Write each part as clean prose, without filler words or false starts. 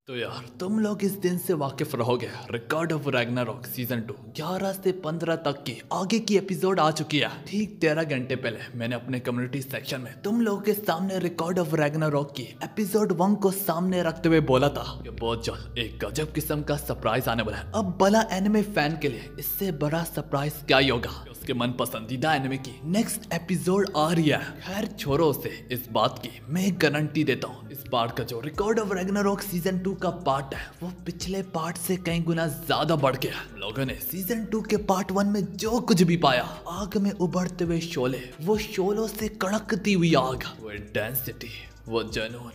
तो यार तुम लोग इस दिन से वाकिफ रहोगे। रिकॉर्ड ऑफ रैग्नारॉक सीजन 2 11 से 15 तक की आगे की एपिसोड आ चुकी है। ठीक 13 घंटे पहले मैंने अपने कम्युनिटी सेक्शन में तुम लोगों के सामने रिकॉर्ड ऑफ रैग्नारॉक की एपिसोड 1 को सामने रखते हुए बोला था कि बहुत जल्द एक गजब किस्म का सरप्राइज आने वाला है। अब भला एनिमे फैन के लिए इससे बड़ा सरप्राइज क्या ही होगा। उसके मन पसंदीदा एनिमे की नेक्स्ट एपिसोड आ रही है। खैर छोड़ो से, इस बात की मैं गारंटी देता हूँ इस बार का जो रिकॉर्ड ऑफ रैग्नारॉक सीजन 2 का पार्ट है वो पिछले पार्ट से कई गुना ज्यादा बढ़ गया। हम लोगों ने सीजन 2 के पार्ट 1 में जो कुछ भी पाया, आग में उभरते हुए शोले, वो शोलों से कड़कती हुई आग, वो इंटेंसिटी, वो जुनून,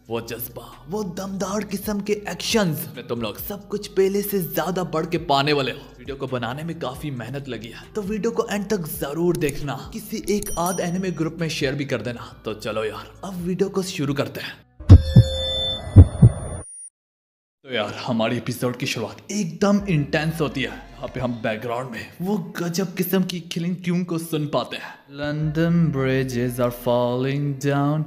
वो जज्बा, वो दमदार किस्म के एक्शंस में तुम लोग सब कुछ पहले से ज्यादा बढ़ के पाने वाले हो। वीडियो को बनाने में काफी मेहनत लगी है, तो वीडियो को एंड तक जरूर देखना। किसी एक आध एनिमे ग्रुप में शेयर भी कर देना। तो चलो यार अब वीडियो को शुरू करते हैं। तो यार हमारी एपिसोड की शुरुआत एकदम इंटेंस होती है। यहाँ पे हम बैकग्राउंड में वो गजब किस्म की किलिंग ट्यून को सुन पाते हैं। London bridges are falling down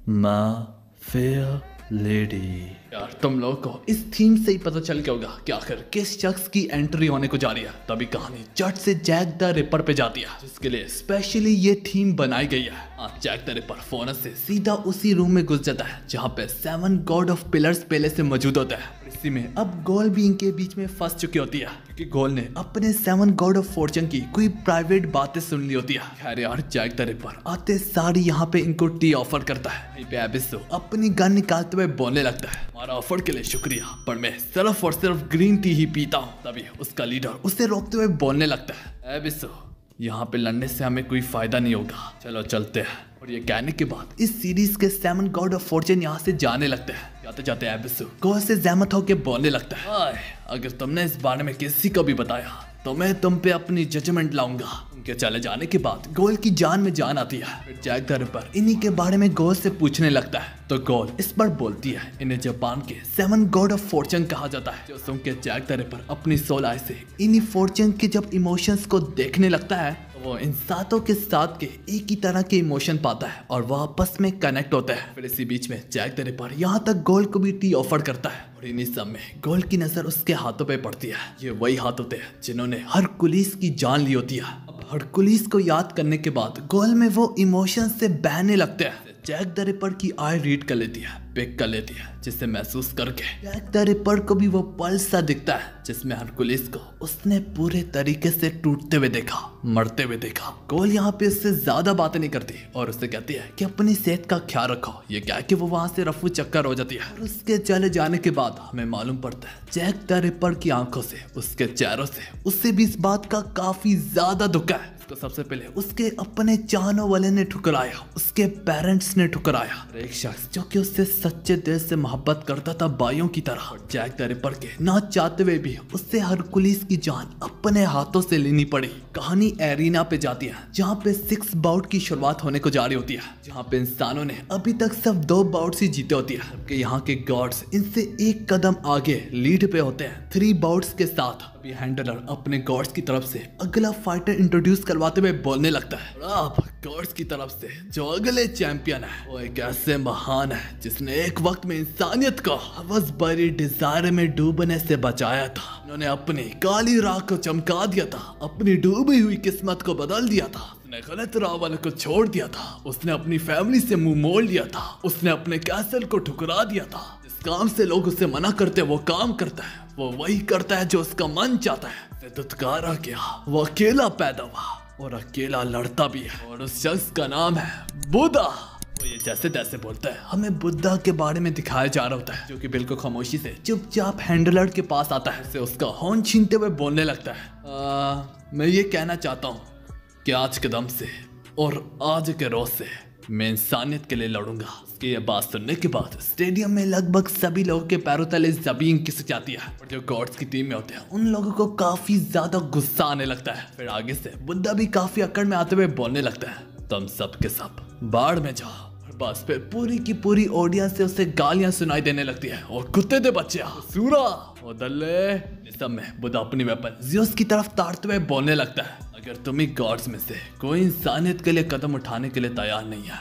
my fair lady. यार तुम लोगों को इस थीम से ही पता चल गया होगा कि आखिर किस शख्स की एंट्री होने को जा रही है। तभी कहानी झट से जैक द रिपर पे जाती है, जिसके लिए स्पेशली ये थीम बनाई गई है। जैक द रिपर फोन से सीधा उसी रूम में घुस जाता है जहाँ पे 7 गॉड ऑफ पिलर्स पहले से मौजूद होता है। इसी में अब गोल भी इनके बीच में फंस चुकी होती है, क्योंकि गोल ने अपने 7 गॉड ऑफ फॉर्चून की कोई प्राइवेट बातें सुन ली होती है। खैर यार जैक द रिपर आते सारी यहाँ पे इनको टी ऑफर करता है। वहीं पे एबिसो अपनी गन निकालते हुए बोलने लगता है, हमारा ऑफर के लिए शुक्रिया, पर मैं सिर्फ और सिर्फ ग्रीन टी ही पीता हूँ। तभी उसका लीडर उसे रोकते हुए बोलने लगता है, एबिसो यहाँ पे लड़ने से हमें कोई फायदा नहीं होगा, चलो चलते हैं। और ये कहने के बाद इस सीरीज के 7 गॉड ऑफ फॉर्चून यहाँ से जाने लगते हैं। जाते जाते एबिसो गोल से जहमत होके बोलने लगता है, अगर तुमने इस बारे में किसी को भी बताया तो मैं तुम पे अपनी जजमेंट लाऊंगा। उनके चले जाने के बाद गोल की जान में जान आती है। फिर जैक द रिपर इन्हीं के बारे में गोल से पूछने लगता है, तो गोल इस पर बोलती है, इन्हें जापान के 7 गॉड ऑफ फॉर्चून कहा जाता है। जो सुन के जैक द रिपर अपनी सोल आई से इन्हीं फॉर्चून के जब इमोशंस को देखने लगता है, वो इन सातों के साथ के एक ही तरह के इमोशन पाता है और वह आपस में कनेक्ट होता है। फिर इसी बीच में जैक द रिपर यहाँ तक गोल को भी टी ऑफर करता है। और इन्हीं सब में गोल की नजर उसके हाथों पे पड़ती है। ये वही हाथ होते हैं जिन्होंने हरकुलिस की जान ली होती है। अब हरकुलिस को याद करने के बाद गोल में वो इमोशन से बहने लगते हैं। जैक द रिपर की आई रीड कर लेती है, पिक कर लेती है, जिसे महसूस करके जैक द रिपर को भी वो पल्स सा दिखता है जिसमें हरकुलिस को उसने पूरे तरीके से टूटते हुए देखा, मरते हुए देखा। गोल यहाँ पे उससे ज्यादा बातें नहीं करती और उससे कहती है कि अपनी सेहत का ख्याल रखो। ये क्या कि वो वहां से रफू चक्कर हो जाती है। और उसके चले जाने के बाद हमें मालूम पड़ता है जैक द रिपर की आंखों से, उसके चेहरों से उससे भी इस बात का काफी ज्यादा दुख है। तो सबसे पहले उसके अपने चाहने वाले ने ठुकराया, उसके पेरेंट्स ने ठुकराया। एक शख्स जो कि उससे सच्चे दिल से मोहब्बत करता था भाइयों की तरह। और जैक द रिपर के ना चाहते हुए भी उससे हरकुलिस की जान अपने हाथों से लेनी पड़ी। कहानी एरिना पे जाती है जहाँ पे 6 बाउट की शुरुआत होने को जा रही होती है, जहाँ पे इंसानों ने अभी तक सिर्फ 2 बाउट्स ही जीते होती है, जबकि यहाँ के गॉड्स इनसे एक कदम आगे लीड पे होते हैं 3 बाउट्स के साथ। अभी हैंडलर अपने गॉड्स की तरफ से अगला फाइटर इंट्रोड्यूस करवाते हुए बोलने लगता है, आप गॉड्स की तरफ से जो अगले चैंपियन है वो एक ऐसे महान है जिसने एक वक्त में इंसानियत को हवस भरी डिजायर में डूबने से बचाया था। उन्होंने अपनी काली राख को चमका दिया था, अपनी डूबी हुई किस्मत को बदल दिया था। उसने गलत राह वाले को छोड़ दिया था, उसने अपनी फैमिली से मुंह मोड़ लिया था, उसने अपने कैसल को ठुकरा दिया था। जिस काम से लोग उसे मना करते वो काम करता है, वो वही करता है जो उसका मन चाहता है। दुत्कारा गया, वो अकेला पैदा हुआ और अकेला लड़ता भी है, और उस शख्स का नाम है बुद्धा। वो ये जैसे तैसे बोलता है, हमें बुद्धा के बारे में दिखाया जा रहा होता है, जो कि बिल्कुल खामोशी से चुपचाप हैंडलर के पास आता है, से उसका हॉर्न छीनते हुए बोलने लगता है, मैं ये कहना चाहता हूँ कि आज के दम से और आज के रोज से मैं इंसानियत के लिए लड़ूंगा। उसकी ये बात सुनने के बाद स्टेडियम में लगभग सभी लोगों के पैरों तले जमीन खिसक जाती है। और जो गॉड्स की टीम में होते हैं उन लोगों को काफी ज्यादा गुस्सा आने लगता है। फिर आगे से बुद्धा भी काफी अकड़ में आते हुए बोलने लगता है, तुम सब के सब बाढ़ में जाओ। और बस फिर पूरी की पूरी ऑडियंस से उसे गालियां सुनाई देने लगती है, और कुत्ते दे बच्चे सूरा ओ दल्ले। इस सब में बुद्धा अपनी वेपन ज़्यूस की तरफ ताड़ते हुए बोलने लगता है, अगर तुम ही गॉड्स में से कोई इंसानियत के लिए कदम उठाने के लिए तैयार नहीं है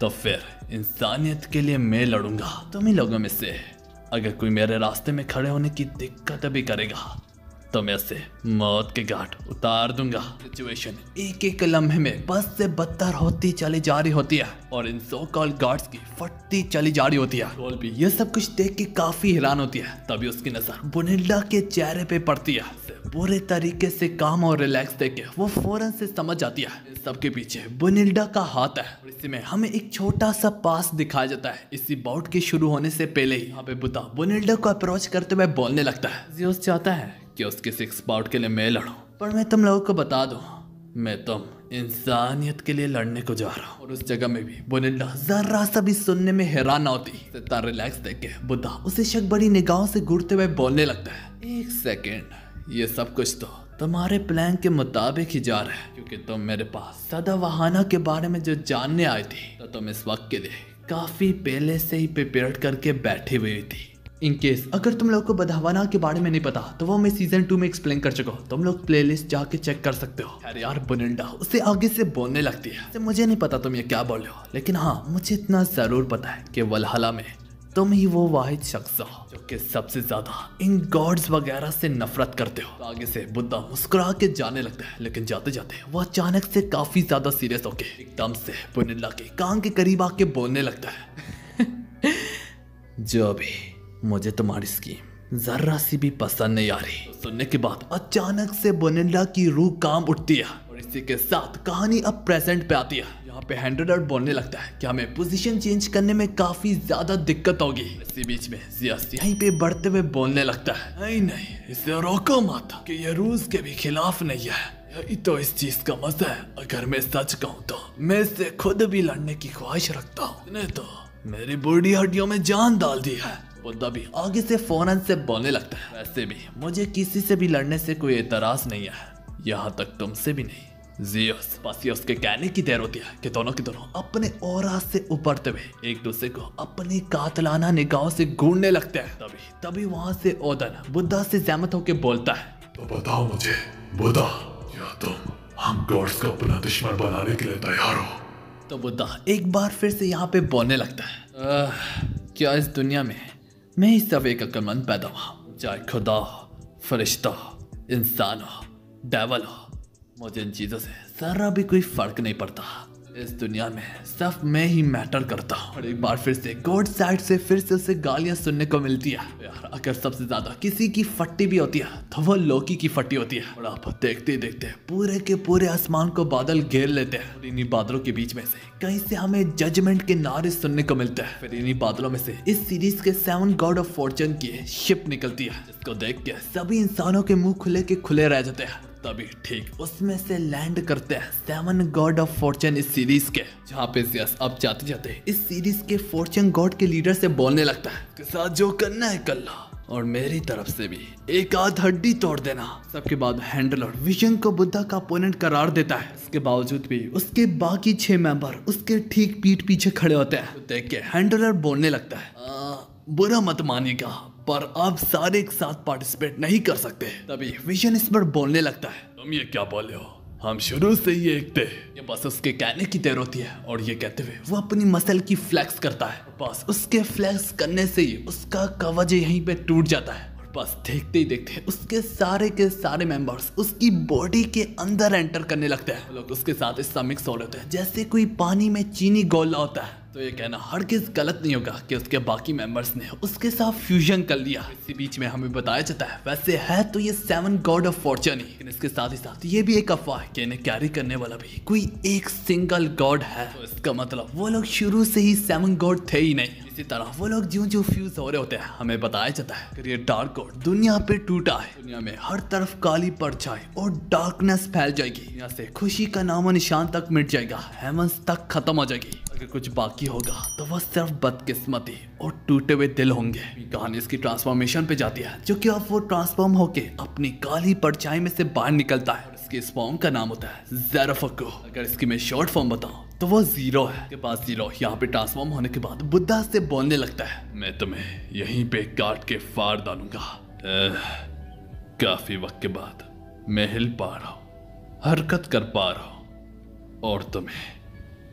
तो फिर इंसानियत के लिए मैं लड़ूंगा। तुम ही लोगों में से अगर कोई मेरे रास्ते में खड़े होने की दिक्कत भी करेगा तो मैं उसे मौत के घाट उतार दूंगा। सिचुएशन एक एक लम्हे में बस से बदतर होती चली जा रही होती है और इन सो कॉल्ड गार्ड्स की फटती चली जा रही होती है। रोल भी ये सब कुछ देख के काफी हैरान होती है। तभी उसकी नजर बुनिल्डा के चेहरे पे पड़ती है। पूरे तरीके से काम और रिलैक्स देख के वो फौरन से समझ जाती है इन सबके पीछे बुनिल्डा का हाथ है। और इसी में हमें एक छोटा सा पास दिखाया जाता है। इसी बाउट के शुरू होने से पहले ही यहाँ पे बुद्धा बुनिल्डा को अप्रोच करते हुए बोलने लगता है। जियोस चाहता है कि उसके 6 बाउट के लिए मैं लड़ूं, पर मैं तुम लोगों को बता दूं, मैं तुम इंसानियत के लिए लड़ने को जा रहा हूँ। और उस जगह में भी बुनिल्डा जरा सा भी सुनने में हैरान ना होती। इतना रिलैक्स देख के बुद्धा उसे शक बड़ी निगाहों से घूरते हुए बोलने लगता है। एक सेकेंड, ये सब कुछ तो तुम्हारे प्लान के मुताबिक ही जा रहा है, क्योंकि तुम मेरे पास सदावहाना के बारे में जो जानने आई थी तो तुम इस वक्त के लिए काफी पहले से ही प्रिपेयर करके बैठी हुई थी। इन केस अगर तुम लोग को बदावाना के बारे में नहीं पता तो वो मैं सीजन 2 में एक्सप्लेन कर चुका हूँ। तुम लोग प्लेलिस्ट जाके चेक कर सकते हो। अरे यार बुनिल्डा उसे आगे से बोलने लगती है। मुझे नहीं पता तुम ये क्या बोल रहे हो, लेकिन हाँ मुझे इतना जरूर पता है कि वल्हला में तुम ही वो वाहिद शख्स हो जो कि सबसे ज्यादा इन गॉड्स वगैरह से नफरत करते हो। तो आगे से बुद्धा मुस्कुरा के जाने लगता है, लेकिन जाते जाते वो अचानक से काफी ज्यादा सीरियस होके एकदम से बुनिल्डा के कान के करीब आके बोलने लगता है। जो भी मुझे तुम्हारी स्कीम जरा सी भी पसंद नहीं आ रही। सुनने के बाद अचानक से बुनिल्डा की रूह काम उठती है और इसी के साथ कहानी अब प्रेजेंट पे आती है। यहाँ पे हैंडलर बोलने लगता है कि हमें पोजीशन चेंज करने में काफी ज्यादा दिक्कत होगी। इसी बीच में जियास यहीं पे बढ़ते हुए बोलने लगता है, नहीं नहीं इसे रोको मत कि ये रूल्स के भी खिलाफ नहीं है। यही तो इस चीज का मजा है। अगर मैं सच कहूँ तो मैं इससे खुद भी लड़ने की ख्वाहिश रखता हूँ। इसने तो मेरी बूढ़ी हड्डियों में जान डाल दी है। बुद्धा भी आगे से फौरन से बोलने लगता है, वैसे भी मुझे किसी से भी लड़ने से कोई एतराज नहीं है, यहाँ तक तुमसे भी नहीं। जियोस बस ये उसके कहने की देर होती है कि दोनों के दोनों अपने औरा से उभरते हुए एक दूसरे को अपनी कातलाना निगाहों से घूरने लगते हैं। तभी वहां से ओदन बुद्धा से सहमत होकर बोलता है, तो बताओ मुझे बुद्धा, क्या तुम हम गॉड्स को अपना दुश्मन बनाने के लिए तैयार हो? तो बुद्धा एक बार फिर से यहाँ पे बोलने लगता है, क्या इस दुनिया में मैं ही सब एक अक्लमंद पैदा हुआ, चाहे खुदा हो, फरिश्ता हो, इंसान हो, डेवल हो, मुझे इन चीज़ों से जरा भी कोई फर्क नहीं पड़ता। इस दुनिया में सिर्फ मैं ही मैटर करता हूँ। और एक बार फिर से गॉड साइड से फिर से उसे गालियाँ सुनने को मिलती है। यार अगर सबसे ज्यादा किसी की फट्टी भी होती है तो वो लोकी की फट्टी होती है। और आप देखते ही देखते पूरे के पूरे आसमान को बादल घेर लेते हैं। और इन्हीं बादलों के बीच में से कहीं से हमें जजमेंट के नारे सुनने को मिलते हैं। फिर इन्हीं बादलों में से इस सीरीज के 7 गॉड ऑफ फॉर्चून की शिप निकलती है, जिसको देख के सभी इंसानों के मुंह खुले के खुले रह जाते हैं। तभी ठीक उसमें से लैंड करते हैं 7 गॉड ऑफ फॉर्चून इस सीरीज के, जहाँ पे जियास अब जाते जाते इस सीरीज के फॉर्चून गॉड के लीडर से बोलने लगता है, उसके साथ जो करना है कर लो और मेरी तरफ से भी एक आध हड्डी तोड़ देना। सबके बाद हैंडलर विजन को बुद्धा का अपोनेंट करार देता है। इसके बावजूद भी उसके बाकी 6 मेंबर उसके ठीक पीठ पीछे खड़े होते हैं। तो देख के हैंडलर बोलने लगता है, बुरा मत मानिएगा पर आप सारे एक साथ पार्टिसिपेट नहीं कर सकते। तभी विजन इस पर बोलने लगता है, तुम ये क्या बोले हो, हम शुरू से ही एक थे। ये बस उसके कहने की देर होती है। और ये कहते हुए वो अपनी मसल की फ्लेक्स करता है। बस उसके फ्लेक्स करने से ही उसका कवच यहीं पे टूट जाता है। और बस देखते ही देखते उसके सारे के सारे मेंबर्स उसकी बॉडी के अंदर एंटर करने लगते हैं। लोग उसके साथ ऐसा मिक्स हो रहे होते हैं जैसे कोकोई पानी में चीनी घोला होता है। तो ये कहना हरगिज गलत नहीं होगा कि उसके बाकी मेंबर्स ने उसके साथ फ्यूजन कर लिया। इसी बीच में हमें बताया जाता है वैसे है तो ये 7 गॉड ऑफ फॉर्चून ही, लेकिन इसके साथ ही साथ ये भी एक अफवाह है कि इन्हें कैरी करने वाला भी कोई एक सिंगल गॉड है। तो इसका मतलब वो लोग शुरू से ही 7 गॉड थे ही नहीं। इसी तरह वो लोग ज्यों ज्यों फ्यूज हो रहे होते हैं हमें बताया जाता है कि ये डार्क गॉड दुनिया पे टूटा है। दुनिया में हर तरफ काली परछाई और डार्कनेस फैल जाएगी। यहाँ से खुशी का नामो निशान तक मिट जाएगा, हेवंस तक खत्म हो जाएगी। अगर कुछ बाकी होगा तो वह सिर्फ बदकिस्मती और टूटे हुए दिल होंगे। कहानी इसकी ट्रांसफॉर्मेशन पे जाती है, जो कि अब वो ट्रांसफॉर्म होके अपनी काली परछाई में से बाहर निकलता है। और इसके फॉर्म का नाम होता है ज़ेराफको। अगर इसकी मैं शॉर्ट फॉर्म बताऊं तो वो जीरो है। के पास जीरो यहाँ पे ट्रांसफॉर्म होने के बाद बुद्धा से बोलने लगता है, मैं तुम्हें यहीं पे काट के फाड़ डालूंगा। काफी वक्त के बाद मैं हिल पा रहा हूँ, हरकत कर पा रहा हूँ और तुम्हें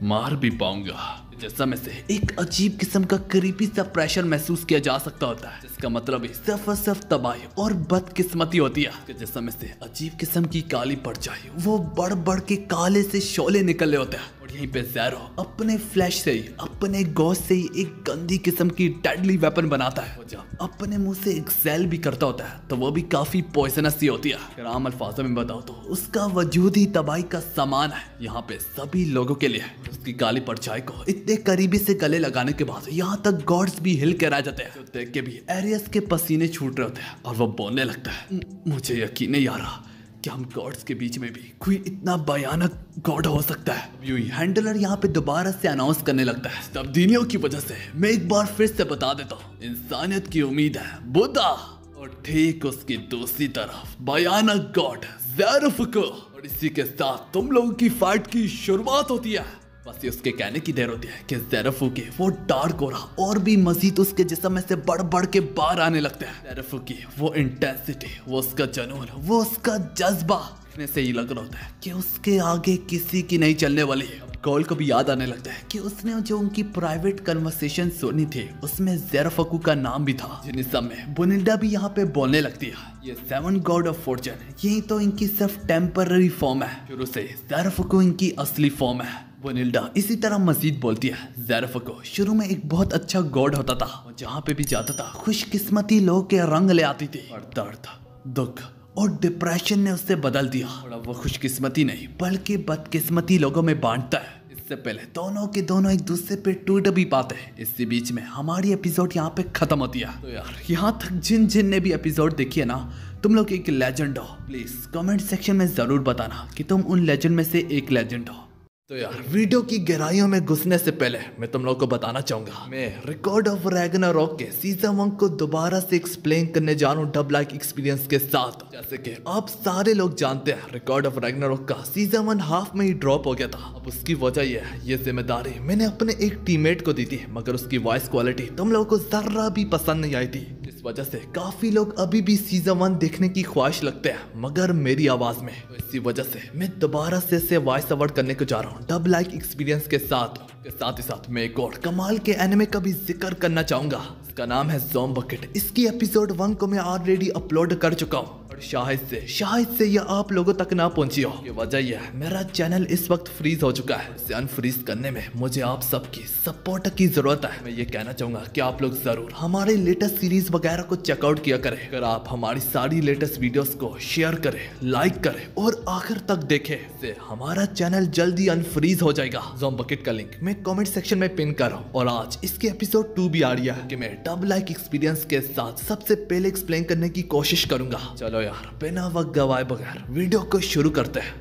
मार भी पाऊंगा। जिस्म से एक अजीब किस्म का क्रीपी सा प्रेशर महसूस किया जा सकता होता है, जिसका मतलब सिर्फ और सिर्फ तबाही और बदकिस्मती होती है। जिस्म से अजीब किस्म की काली परछाई, वो बढ़ बढ़ के काले से शोले निकले होते हैं। और यहीं पे ज़ेरो अपने फ्लैश से ही, अपने गोश्त से ही एक गंदी किस्म की डेडली वेपन बनाता है। जब अपने मुंह से एक्सेल भी करता होता है तो वो भी काफी पॉइजनस सी होती है। अगर आम अल्फाजों में बताओ तो उसका वजूद ही तबाही का सामान है यहाँ पे सभी लोगों के लिए। उसकी काली परछाई को इतने करीबी से गले लगाने के बाद यहाँ तक गॉड्स भी हिल के रह जाते हैं। देख के भी एरियस के पसीने छूट रहे होते हैं और वो बोलने लगता है, मुझे यकीन नहीं आ रहा कि हम गॉड्स के बीच में भी कोई इतना भयानक गॉड हो सकता है। यूं ही हैंडलर यहाँ पे दोबारा से अनाउंस करने लगता है, तब्दीलियों की वजह से मैं एक बार फिर से बता देता हूँ, इंसानियत की उम्मीद है बुद्धा, और ठीक उसकी दूसरी तरफ भयानक गॉड ज़ेरोफुको। और इसी के साथ तुम लोगों की फाइट की शुरुआत होती है। बस ये उसके कहने की देर होती है कि ज़ेरोफु के वो डार्क ऑरा और भी मजीद उसके जिस्म में से बढ़ बढ़ के बाहर आने लगता है। ज़ेरोफु की वो इंटेंसिटी, वो उसका जुनून, वो उसका जज्बा देखने से ही लग रहा होता है कि उसके आगे किसी की नहीं चलने वाली है। कॉल को भी याद आने लगता है कि उसने जो उनकी प्राइवेट कन्वर्सेशन सुनी थी उसमें ज़ेरोफुको का नाम भी था। जिन समय बुनिल्डा भी यहाँ पे बोलने लगती है, ये 7 गॉड ऑफ फॉर्चून यही तो इनकी सिर्फ टेम्पररी फॉर्म है, शुरू से ज़ेरोफुको इनकी असली फॉर्म है। बुनिल्डा इसी तरह मजीद बोलती है, ज़ेरोफुको शुरू में एक बहुत अच्छा गॉड होता था और जहाँ पे भी जाता था खुशकिस्मती लोग के रंग ले आती थी, और दर्द, दुख और डिप्रेशन ने उससे बदल दिया। और अब वो खुशकिस्मती नहीं बल्कि बदकिस्मती लोगों में बांटता है। इससे पहले दोनों के दोनों एक दूसरे पे टूट भी पाते हैं। इसी बीच में हमारी एपिसोड यहाँ पे खत्म होती है। तो यार यहाँ तक जिन ने भी एपिसोड देखी है ना, तुम लोग एक लेजेंड हो। प्लीज कमेंट सेक्शन में जरूर बताना कि तुम उन लेजेंड में से एक लेजेंड हो। तो यार वीडियो की गहराइयों में घुसने से पहले मैं तुम लोगों को बताना चाहूंगा, मैं रिकॉर्ड ऑफ रैग्नारोक के सीजन 1 को दोबारा से एक्सप्लेन करने जा रहा हूँ डब लाइक एक्सपीरियंस के साथ। जैसे कि आप सारे लोग जानते हैं रिकॉर्ड ऑफ रैग्नारोक का सीजन 1 हाफ में ही ड्रॉप हो गया था। अब उसकी वजह यह है, ये जिम्मेदारी मैंने अपने एक टीममेट को दी थी, मगर उसकी वॉइस क्वालिटी तुम लोगों को जरा भी पसंद नहीं आई थी। इस वजह से काफी लोग अभी भी सीजन 1 देखने की ख्वाहिश लगते हैं मगर मेरी आवाज में। तो इसी वजह से मैं दोबारा से इसे वॉइस ओवर करने को जा रहा हूँ डब लाइक एक्सपीरियंस के साथ ही साथ मैं एक और कमाल के एनिमे का भी जिक्र करना चाहूंगा। इसका नाम है ज़ॉम्ब बकेट। इसकी एपिसोड 1 को मैं ऑलरेडी अपलोड कर चुका हूँ और शायद से ये आप लोगों तक ना पहुंची हो। ये वजह यह है, मेरा चैनल इस वक्त फ्रीज हो चुका है। इसे अनफ्रीज करने में मुझे आप सबकी सपोर्ट की जरूरत है। मैं ये कहना चाहूंगा कि आप लोग जरूर हमारे लेटेस्ट सीरीज वगैरह को चेकआउट किया करें। अगर आप हमारी सारी लेटेस्ट वीडियोस को शेयर करें, लाइक करें और आखिर तक देखें, इससे हमारा चैनल जल्दी अनफ्रीज हो जाएगा। ज़ॉम्ब बकेट का लिंक मैं कमेंट सेक्शन में पिन कर रहा हूँ। और आज इसकी एपिसोड 2 भी आ रही है कि मैं डब लाइक एक्सपीरियंस के साथ सबसे पहले एक्सप्लेन करने की कोशिश करूंगा। चलो यार बिना वक्त गवाए बगैर वीडियो को शुरू करते हैं।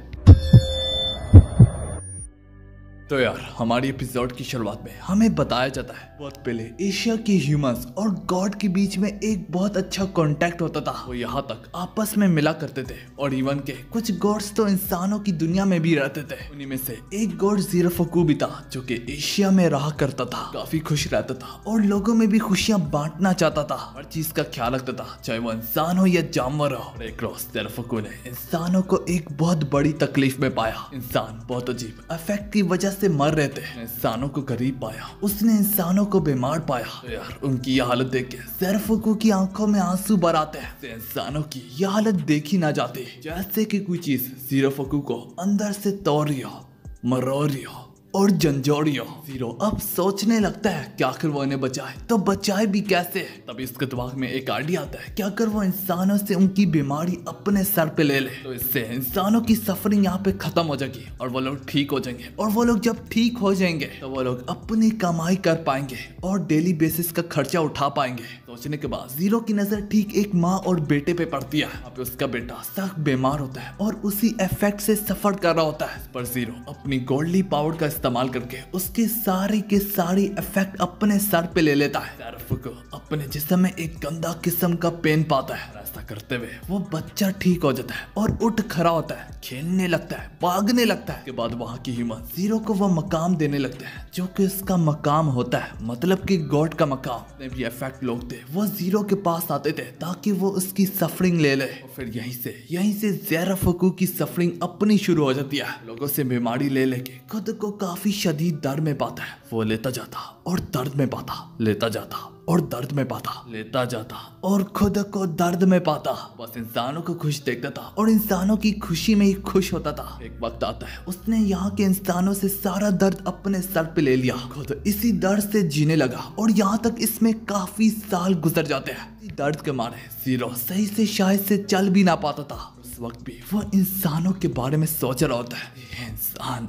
तो यार हमारी एपिसोड की शुरुआत में हमें बताया जाता है बहुत पहले एशिया के ह्यूमंस और गॉड के बीच में एक बहुत अच्छा कांटेक्ट होता था। वो यहाँ तक आपस में मिला करते थे और इवन के कुछ गॉड्स तो इंसानों की दुनिया में भी रहते थे। उन्हीं में से एक गॉड ज़ेरोफुको भी था जो कि एशिया में रहा करता था, काफी खुश रहता था और लोगों में भी खुशियां बांटना चाहता था। हर चीज का ख्याल रखता था, चाहे वो इंसान हो या जानवर हो। एक रोज ज़ेरोफुको ने इंसानों को एक बहुत बड़ी तकलीफ में पाया। इंसान बहुत अजीब इफेक्ट की वजह से मर रहे थे। इंसानों को करीब पाया, उसने इंसानों को बीमार पाया। तो यार उनकी यह हालत देख के ज़ेरोफुको की आंखों में आंसू भर आते हैं। इंसानों की यह हालत देखी ना जाती, जैसे कि कोई चीज ज़ेरोफुको को अंदर से तोड़ रही हो, मरोड़ रही हो और झंझोड़ियो। ज़ीरो अब सोचने लगता है कि आखिर वो इन्हें बचाए तो बचाए भी कैसे। तभी इसके दिमाग में एक आइडिया आता है कि अगर वो इंसानों से उनकी बीमारी अपने सर पे ले ले तो इससे इंसानों की सफरिंग यहाँ पे खत्म हो जाएगी और वो लोग ठीक हो जाएंगे। और वो लोग जब ठीक हो जाएंगे तो वो लोग अपनी कमाई कर पाएंगे और डेली बेसिस का खर्चा उठा पाएंगे। सोचने के बाद ज़ीरो की नजर ठीक एक माँ और बेटे पे पड़ती है। अब उसका बेटा सख्त बीमार होता है और उसी इफेक्ट से सफर कर रहा होता है। पर ज़ीरो अपनी गॉडली पावर का इस्तेमाल करके उसके सारे के सारे इफेक्ट अपने सर पे ले लेता है। ज़ेरोफुको अपने जिस्म में एक गंदा किस्म का पेन पाता है। ऐसा करते हुए वो बच्चा ठीक हो जाता है और उठ खड़ा होता है, खेलने लगता है, भागने लगता है। के बाद वहाँ की ह्यूमन जीरो को वो मकाम देने लगते हैं जो कि उसका मकाम होता है, मतलब कि गॉड का मकाम। जितने भी इफेक्ट लोग थे वो जीरो के पास आते थे ताकि वो उसकी सफरिंग ले ले। और फिर यहीं से ज़ेरा फकू की सफरिंग अपनी शुरू हो जाती है। लोगों से बीमारी ले लेके खुद को काफी शदीद दर्द में पाता है। वो लेता जाता और दर्द में पाता, लेता जाता और दर्द में पाता, लेता जाता और खुद को दर्द में पाता। बस इंसानों को खुश देखता था और इंसानों की खुशी में ही खुश होता था। एक वक्त आता है उसने यहाँ के इंसानों से सारा दर्द अपने सर पे ले लिया, खुद इसी दर्द से जीने लगा और यहाँ तक इसमें काफी साल गुजर जाते हैं। दर्द के मारे जीरो सही से शायद से चल भी ना पाता था। उस वक्त भी वो इंसानों के बारे में सोच रहा होता है, ये इंसान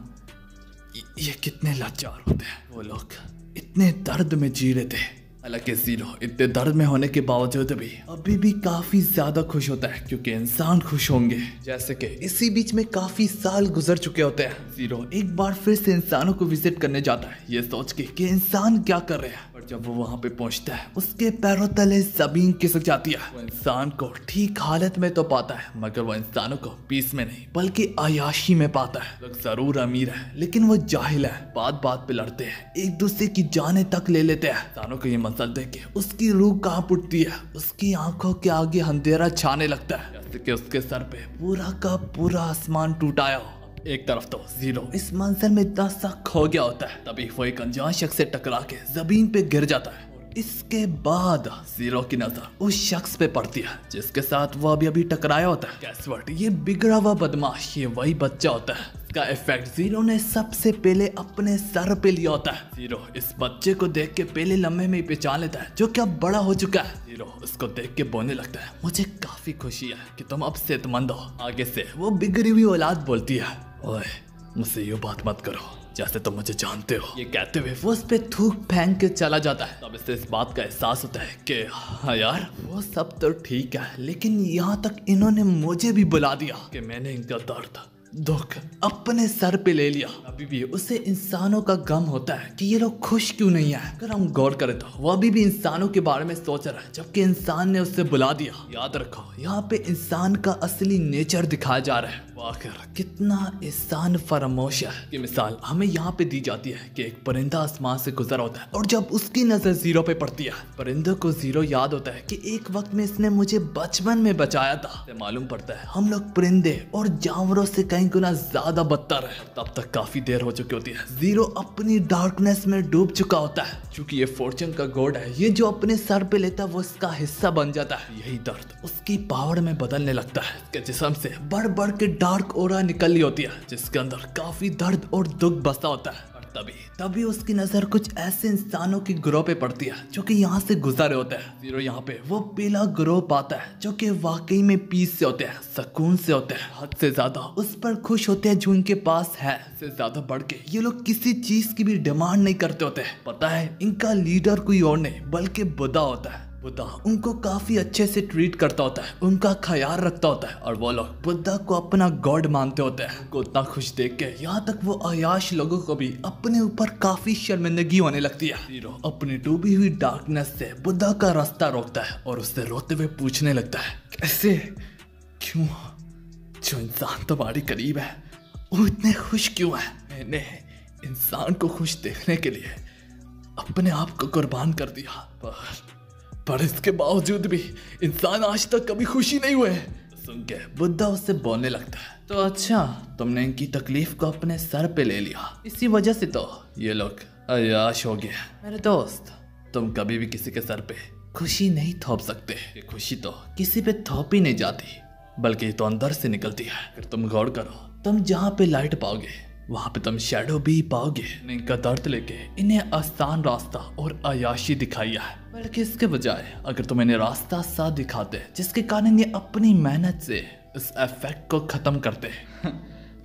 ये कितने लाचार होते हैं, वो लोग इतने दर्द में जी रहे थे। हालांकि जीरो इतने दर्द में होने के बावजूद भी अभी भी काफी ज्यादा खुश होता है क्योंकि इंसान खुश होंगे। जैसे कि इसी बीच में काफी साल गुजर चुके होते हैं। जीरो एक बार फिर से इंसानों को विजिट करने जाता है ये सोच के कि इंसान क्या कर रहे हैं। और जब वो वहाँ पे पहुँचता है उसके पैरों तले जमीन खिसक जाती है। वो इंसान को ठीक हालत में तो पाता है मगर वो इंसानों को पीस में नहीं बल्कि आयाशी में पाता है। लोग जरूर अमीर है लेकिन वो जाहिल है, बात बात पे लड़ते हैं, एक दूसरे की जाने तक ले लेते हैं। इंसानों को ये मंजर देख के उसकी रूह कांप उठती है, उसकी आंखों के आगे अंधेरा छाने लगता है जैसे कि उसके सर पे पूरा का पूरा आसमान टूट आया हो। एक तरफ तो जीरो इस मंजर में इतना सा खो गया होता है, तभी वो एक अनजान शख्स से टकरा के जमीन पे गिर जाता है। इसके बाद जीरो की नजर उस शख्स पे पड़ती है जिसके साथ वो अभी टकराया होता है। Guess what? ये बिगड़ा हुआ बदमाश ये वही बच्चा होता है। इसका इफेक्ट जीरो ने सबसे पहले अपने सर पे लिया होता है। जीरो इस बच्चे को देख के पहले लम्हे में ही पहचान लेता है जो कि अब बड़ा हो चुका है। जीरो उसको देख के बोलने लगता है, मुझे काफी खुशी है कि तुम अब सेहतमंद हो। आगे से वो बिगड़ी हुई औलाद बोलती है, ओए मुझसे ये बात मत करो जैसे तुम मुझे जानते हो। ये कहते हुए वो उस पे थूक फेंक के चला जाता है। तब इससे इस बात का एहसास होता है कि हाँ यार वो सब तो ठीक है लेकिन यहाँ तक इन्होंने मुझे भी बुला दिया कि मैंने इनका दर्द दुख अपने सर पे ले लिया। अभी भी उसे इंसानों का गम होता है कि ये लोग खुश क्यों नहीं है। अगर हम गौर करें तो वो अभी भी इंसानों के बारे में सोच रहा है जबकि इंसान ने उसे बुला दिया। याद रखो यहाँ पे इंसान का असली नेचर दिखाया जा रहा है। आखिर कितना इंसान फरामोश है। ये मिसाल हमें यहाँ पे दी जाती है कि एक परिंदा आसमान से गुजर होता है और जब उसकी नजर जीरो पे पड़ती है परिंदे को जीरो याद होता है कि एक वक्त में इसने मुझे बचपन में बचाया था। मालूम पड़ता है हम लोग परिंदे और जानवरों से कहीं गुना ज्यादा बदतर है। तब तक काफी देर हो चुकी होती है। जीरो अपनी डार्कनेस में डूब चुका होता है। चूंकि ये फॉर्चून का गॉड है, ये जो अपने सर पे लेता है वो इसका हिस्सा बन जाता है। यही दर्द उसकी पावर में बदलने लगता है। इसके जिस्म से बढ़ बढ़ के डार्क ओरा निकल रही होती है जिसके अंदर काफी दर्द और दुख बसा होता है। तभी उसकी नजर कुछ ऐसे इंसानों की ग्रोह पे पड़ती है जो कि यहाँ से गुजरे होते हैं। जीरो यहाँ पे वो पीला ग्रोह पाता है जो कि वाकई में पीस से होते हैं, सुकून से होते हैं, हद से ज्यादा उस पर खुश होते हैं जो उनके पास है। से ज्यादा बढ़ के ये लोग किसी चीज की भी डिमांड नहीं करते होते। पता है इनका लीडर कोई और नहीं बल्कि बुद्धा होता है। बुद्धा उनको काफी अच्छे से ट्रीट करता होता है, उनका ख्याल रखता होता है और वो लोग बुद्धा को अपना गॉड मानते होते हैं। उनको उतना खुश देख के यहाँ तक वो अयाश लोगों को भी अपने ऊपर काफी शर्मिंदगी होने लगती है। हीरो अपनी डूबी हुई डार्कनेस से बुद्धा का रास्ता रोकता है और उससे रोते हुए पूछने लगता है, कैसे, क्यों, जो इंसान तुम्हारे करीब है वो इतने खुश क्यों है? मैंने इंसान को खुश देखने के लिए अपने आप को कुर्बान कर दिया पर इसके बावजूद भी इंसान आज तक कभी खुशी नहीं हुए। सुन के बुद्धा उससे बोलने लगता है, तो अच्छा तुमने इनकी तकलीफ को अपने सर पे ले लिया, इसी वजह से तो ये लोग अयाश हो गए। मेरे दोस्त तुम कभी भी किसी के सर पे खुशी नहीं थोप सकते। ये खुशी तो किसी पे थोपी नहीं जाती बल्कि तो अंदर से निकलती है। फिर तुम गौर करो, तुम जहाँ पे लाइट पाओगे वहां पे तुम शैडो भी पाओगे। इनका दर्द लेके इन्हें आसान रास्ता और अयाशी दिखाया है, बल्कि इसके बजाय अगर तुम इन्हें रास्ता सा दिखाते जिसके कारण ये अपनी मेहनत से इस इफेक्ट को खत्म करते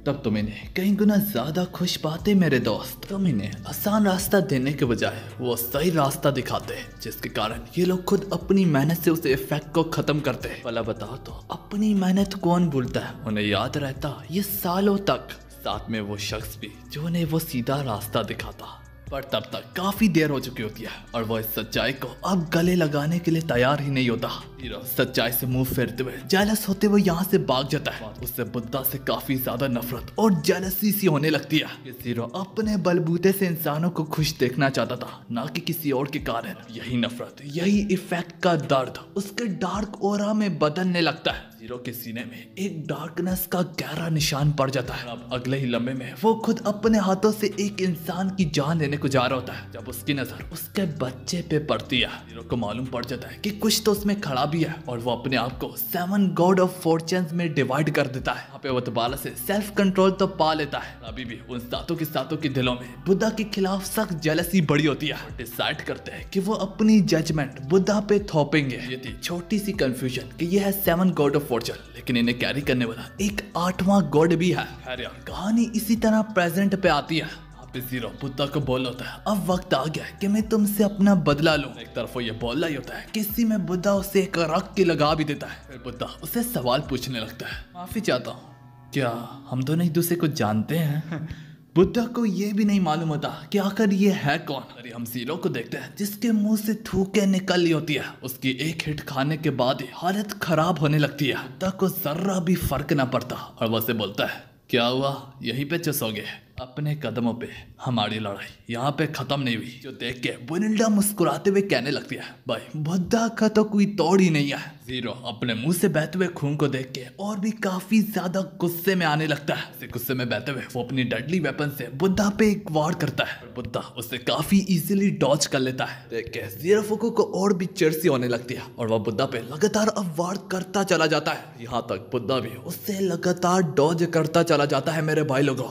तब तुम इन्हें कई गुना ज्यादा खुश पाते मेरे दोस्त। तुम इन्हें आसान रास्ता देने के बजाय वो सही रास्ता दिखाते जिसके कारण ये लोग खुद अपनी मेहनत से उस इफेक्ट को खत्म करते। भला बताओ तो अपनी मेहनत कौन भूलता है? उन्हें याद रहता ये सालों तक, साथ में वो शख्स भी जो उन्हें वो सीधा रास्ता दिखाता। पर तब तक काफी देर हो चुकी होती है और वो इस सच्चाई को अब गले लगाने के लिए तैयार ही नहीं होता। हीरो सच्चाई से मुंह फेरते हुए जेलस होते हुए यहाँ से भाग जाता है। उससे बुद्धा से काफी ज्यादा नफरत और जेलसी सी होने लगती है। हीरो अपने बलबूते से इंसानों को खुश देखना चाहता था, ना कि किसी और के कारण। यही नफरत, यही इफेक्ट का दर्द उसके डार्क ओरा में बदलने लगता है। हीरो के सीने में एक डार्कनेस का गहरा निशान पड़ जाता है। अब अगले ही लम्हे में वो खुद अपने हाथों से एक इंसान की जान लेने को जा रहा होता है जब उसकी नजर उसके बच्चे पे पड़ती है। हीरो को मालूम पड़ जाता है कि कुछ तो उसमें खड़ा भी है और वो अपने आप को 7 गॉड ऑफ फॉर्चून्स में डिवाइड कर देता है। यहाँ पे वो दोबारा से सेल्फ कंट्रोल तो पा लेता है। अभी भी उन सातों के दिलों में बुद्धा के खिलाफ सख्त जेलसी बड़ी होती है। डिसाइड करते हैं कि वो अपनी जजमेंट बुद्धा पे थोपेंगे। ये थी छोटी सी कंफ्यूजन कि ये है 7 गॉड ऑफ फॉर्चून, लेकिन इन्हें कैरी करने वाला एक 8वां गॉड भी है। खैर यार, कहानी इसी तरह प्रेजेंट पे आती है। हीरो बुद्धा को बोल होता है, अब वक्त आ गया कि मैं तुमसे अपना बदला लूं। एक तरफ वो ये बोल रहा ही होता है, किसी में बुद्धा उसे एक रख के लगा भी देता है। फिर बुद्धा उसे सवाल पूछने लगता है, माफी चाहता हूँ, क्या हम दोनों एक दूसरे को जानते हैं? बुद्धा को ये भी नहीं मालूम होता कि आखिर ये है कौन। अरे हम हीरो को देखते हैं जिसके मुंह से थूके निकल रही होती है। उसकी एक हिट खाने के बाद ही हालत खराब होने लगती है। बुद्धा को जर्रा भी फर्क ना पड़ता और वो से बोलता है, क्या हुआ, यहीं पे चुसोगे? अपने कदमों पे हमारी लड़ाई यहाँ पे खत्म नहीं हुई। जो देख के बुनिल्डा मुस्कुराते हुए कहने लगती है, भाई बुद्धा का तो कोई तोड़ ही नहीं है। हीरो अपने मुंह से बहते हुए खून को देख के और भी काफी ज्यादा गुस्से में आने लगता है। इसे गुस्से में बहते हुए वो अपनी डेडली वेपन से बुद्धा पे एक वार करता है और बुद्धा उसे काफी इजीली डॉज कर लेता है। देख के हीरो को और भी चिड़सी होने लगती है और वह बुद्धा पे लगातार अब वार करता चला जाता है। यहाँ तक बुद्धा भी उससे लगातार डॉज करता चला जाता है। मेरे भाई लोगों,